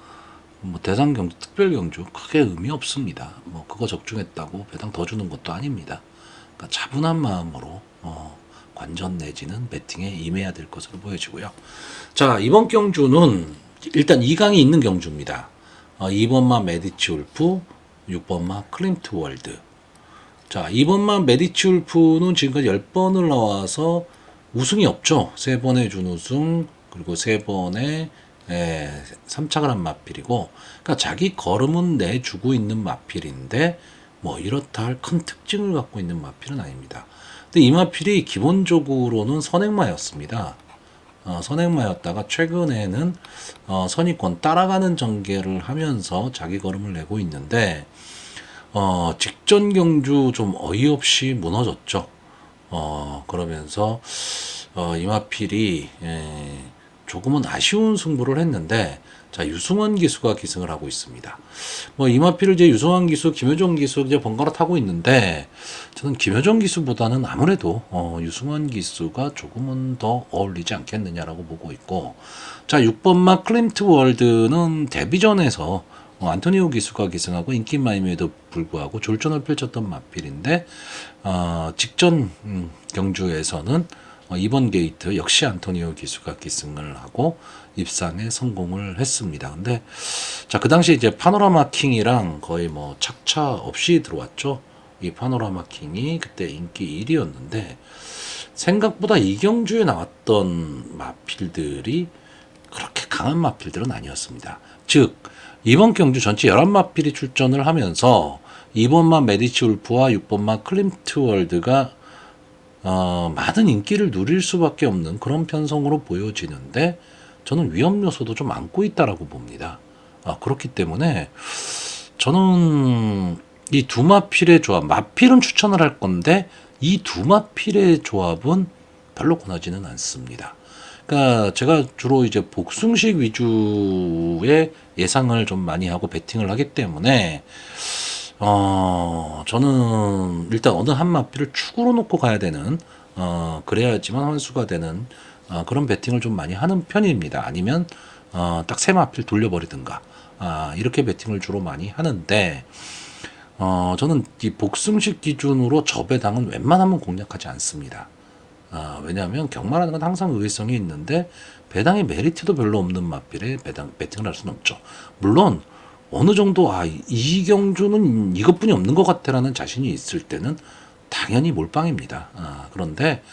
뭐 대상 경주, 특별 경주 크게 의미 없습니다. 뭐 그거 적중했다고 배당 더 주는 것도 아닙니다. 그러니까 차분한 마음으로 관전 내지는 배팅에 임해야 될 것으로 보여지고요. 자, 이번 경주는 일단 2강이 있는 경주입니다. 2번마 메디치 울프, 6번마 클림트 월드. 자, 2번마 메디치 울프는 지금까지 10번을 나와서 우승이 없죠. 3번의 준우승, 그리고 3번의 3착을 한 마필이고, 그러니까 자기 걸음은 내주고 있는 마필인데, 뭐 이렇다 할 큰 특징을 갖고 있는 마필은 아닙니다. 근데 이 마필이 기본적으로는 선행마였습니다. 선행마였다가 최근에는 선의권 따라가는 전개를 하면서 자기 걸음을 내고 있는데, 직전 경주 좀 어이없이 무너졌죠. 그러면서 이마필이 조금은 아쉬운 승부를 했는데, 자, 유승원 기수가 기승을 하고 있습니다. 뭐 이마필을 이제 유승원 기수, 김효정 기수 이제 번갈아 타고 있는데, 저는 김효정 기수보다는 아무래도 유승원 기수가 조금은 더 어울리지 않겠느냐라고 보고 있고, 자, 6번 마 클림트 월드는 데뷔전에서 안토니오 기수가 기승하고 인기마임에도 불구하고 졸전을 펼쳤던 마필인데, 직전 경주에서는 이번 게이트 역시 안토니오 기수가 기승을 하고 입상에 성공을 했습니다. 근데 자, 그 당시 이제 파노라마 킹이랑 거의 뭐 착차 없이 들어왔죠. 이 파노라마 킹이 그때 인기 1위였는데 생각보다 이 경주에 나왔던 마필들이 그렇게 강한 마필들은 아니었습니다. 즉 이번 경주 전체 11마필이 출전을 하면서 2번마 메디치 울프와 6번마 클림트 월드가 많은 인기를 누릴 수밖에 없는 그런 편성으로 보여지는데 저는 위험 요소도 좀 안고 있다라고 봅니다. 그렇기 때문에 저는 이 두 마필의 조합, 마필은 추천을 할 건데 이 두 마필의 조합은 별로 권하지는 않습니다. 그러니까 제가 주로 이제 복숭식 위주의 예상을 좀 많이 하고 베팅을 하기 때문에 저는 일단 어느 한 마필을 축으로 놓고 가야 되는, 그래야지만 환수가 되는, 그런 베팅을 좀 많이 하는 편입니다. 아니면, 딱 세 마필 돌려버리든가, 이렇게 베팅을 주로 많이 하는데, 저는 이 복승식 기준으로 저 배당은 웬만하면 공략하지 않습니다. 왜냐하면 경마라는 건 항상 의외성이 있는데, 배당의 메리트도 별로 없는 마필에 베팅을 할 수는 없죠. 물론, 어느 정도 이 경주는 이것뿐이 없는 것 같다라는 자신이 있을 때는 당연히 몰빵입니다. 그런데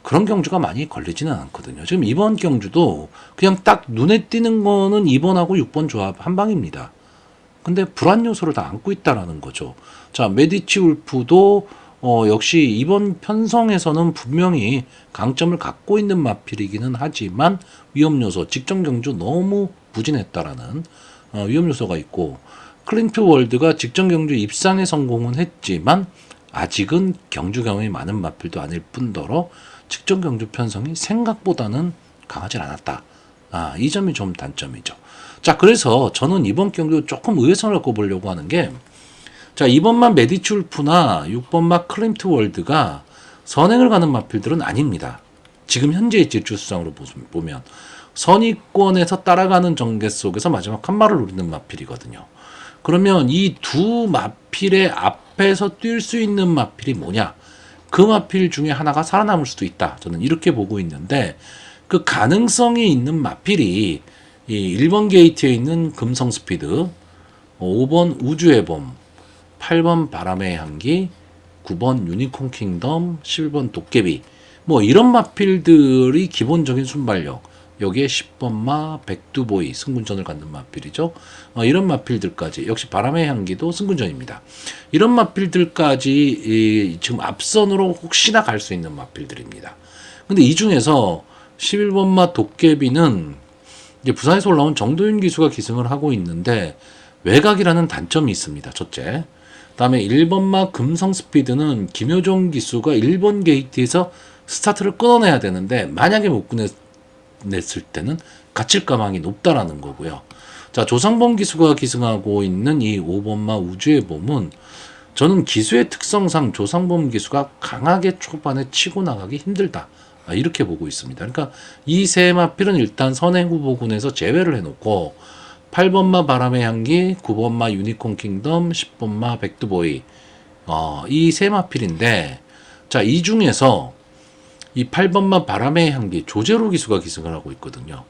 그런 경주가 많이 걸리지는 않거든요. 지금 이번 경주도 그냥 딱 눈에 띄는 거는 2번하고 6번 조합 한 방입니다. 근데 불안 요소를 다 안고 있다라는 거죠. 자, 메디치 울프도 역시 이번 편성에서는 분명히 강점을 갖고 있는 마필이기는 하지만 위험 요소, 직전 경주 너무 부진했다라는 위험 요소가 있고, 클린트 월드가 직전 경주 입상에 성공은 했지만 아직은 경주 경험이 많은 마필도 아닐 뿐더러 직전 경주 편성이 생각보다는 강하지 않았다. 이 점이 좀 단점이죠. 자, 그래서 저는 이번 경주 조금 의외성을 갖고 보려고 하는 게, 자, 2번만 메디치 울프나 6번만 클림트 월드가 선행을 가는 마필들은 아닙니다. 지금 현재의 질주수상으로 보면 선의권에서 따라가는 전개 속에서 마지막 한 마를 노리는 마필이거든요. 그러면 이 두 마필의 앞에서 뛸 수 있는 마필이 뭐냐? 그 마필 중에 하나가 살아남을 수도 있다. 저는 이렇게 보고 있는데, 그 가능성이 있는 마필이 이 1번 게이트에 있는 금성 스피드, 5번 우주의 봄, 8번 바람의 향기, 9번 유니콘 킹덤, 11번 도깨비, 뭐 이런 마필들이 기본적인 순발력, 여기에 10번마 백두보이 승군전을 갖는 마필이죠. 이런 마필들까지, 역시 바람의 향기도 승군전입니다. 이런 마필들까지 지금 앞선으로 혹시나 갈 수 있는 마필들입니다. 근데 이 중에서 11번마 도깨비는 이제 부산에서 올라온 정도윤 기수가 기승을 하고 있는데 외곽이라는 단점이 있습니다. 첫째. 그다음에 1번마 금성 스피드는 김효종 기수가 1번 게이트에서 스타트를 끊어내야 되는데 만약에 못 냈을 때는 갇힐 가망이 높다라는 거고요. 자, 조상범 기수가 기승하고 있는 이 5번마 우주의 봄은 저는 기수의 특성상 조상범 기수가 강하게 초반에 치고 나가기 힘들다. 이렇게 보고 있습니다. 그러니까 이 세 마필은 일단 선행 후보군에서 제외를 해놓고 8번마 바람의 향기, 9번마 유니콘 킹덤, 10번마 백두보이, 이 세 마필인데, 자, 이 중에서 이 8번마 바람의 향기 조제로 기수가 기승을 하고 있거든요.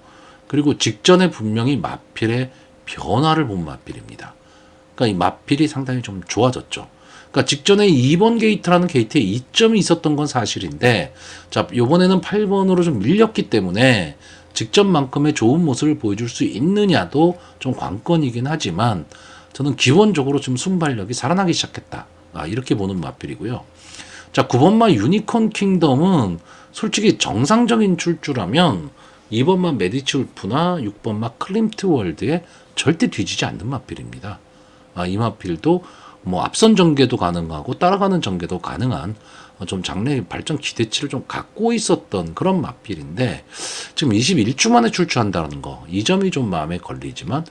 그리고 직전에 분명히 마필의 변화를 본 마필입니다. 그러니까 이 마필이 상당히 좀 좋아졌죠. 그러니까 직전에 2번 게이트라는 게이트에 이점이 있었던 건 사실인데, 자, 요번에는 8번으로 좀 밀렸기 때문에 직전만큼의 좋은 모습을 보여줄 수 있느냐도 좀 관건이긴 하지만 저는 기본적으로 좀 순발력이 살아나기 시작했다. 이렇게 보는 마필이고요. 자, 9번마 유니콘 킹덤은 솔직히 정상적인 출주라면 2번마 메디치 울프나 6번마 클림트 월드에 절대 뒤지지 않는 마필입니다. 이 마필도 뭐 앞선 전개도 가능하고 따라가는 전개도 가능한 좀 장래 발전 기대치를 좀 갖고 있었던 그런 마필인데 지금 21주 만에 출주한다는 거, 이 점이 좀 마음에 걸리지만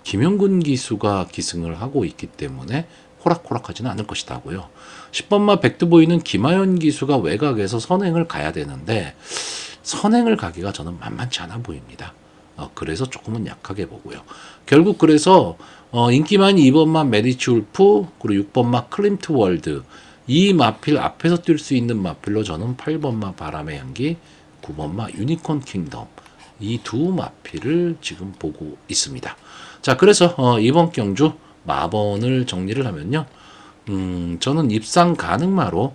김영근 기수가 기승을 하고 있기 때문에 호락호락하지는 않을 것이다고요. 10번마 백두보이는 김하연 기수가 외곽에서 선행을 가야 되는데 선행을 가기가 저는 만만치 않아 보입니다. 그래서 조금은 약하게 보고요. 결국 그래서 인기 많이 2번마 메디치 울프 그리고 6번마 클림트 월드 이 마필 앞에서 뛸 수 있는 마필로 저는 8번마 바람의 향기 9번마 유니콘 킹덤 이 두 마필을 지금 보고 있습니다. 자, 그래서 이번 경주 마번을 정리를 하면요. 저는 입상 가능마로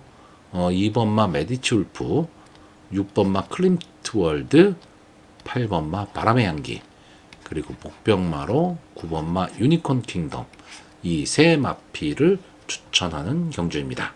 2번마 메디치 울프 6번마 클림트 월드 8번마 바람의 향기 그리고 목병마로 9번마 유니콘 킹덤 이 세 마필을 추천하는 경주입니다.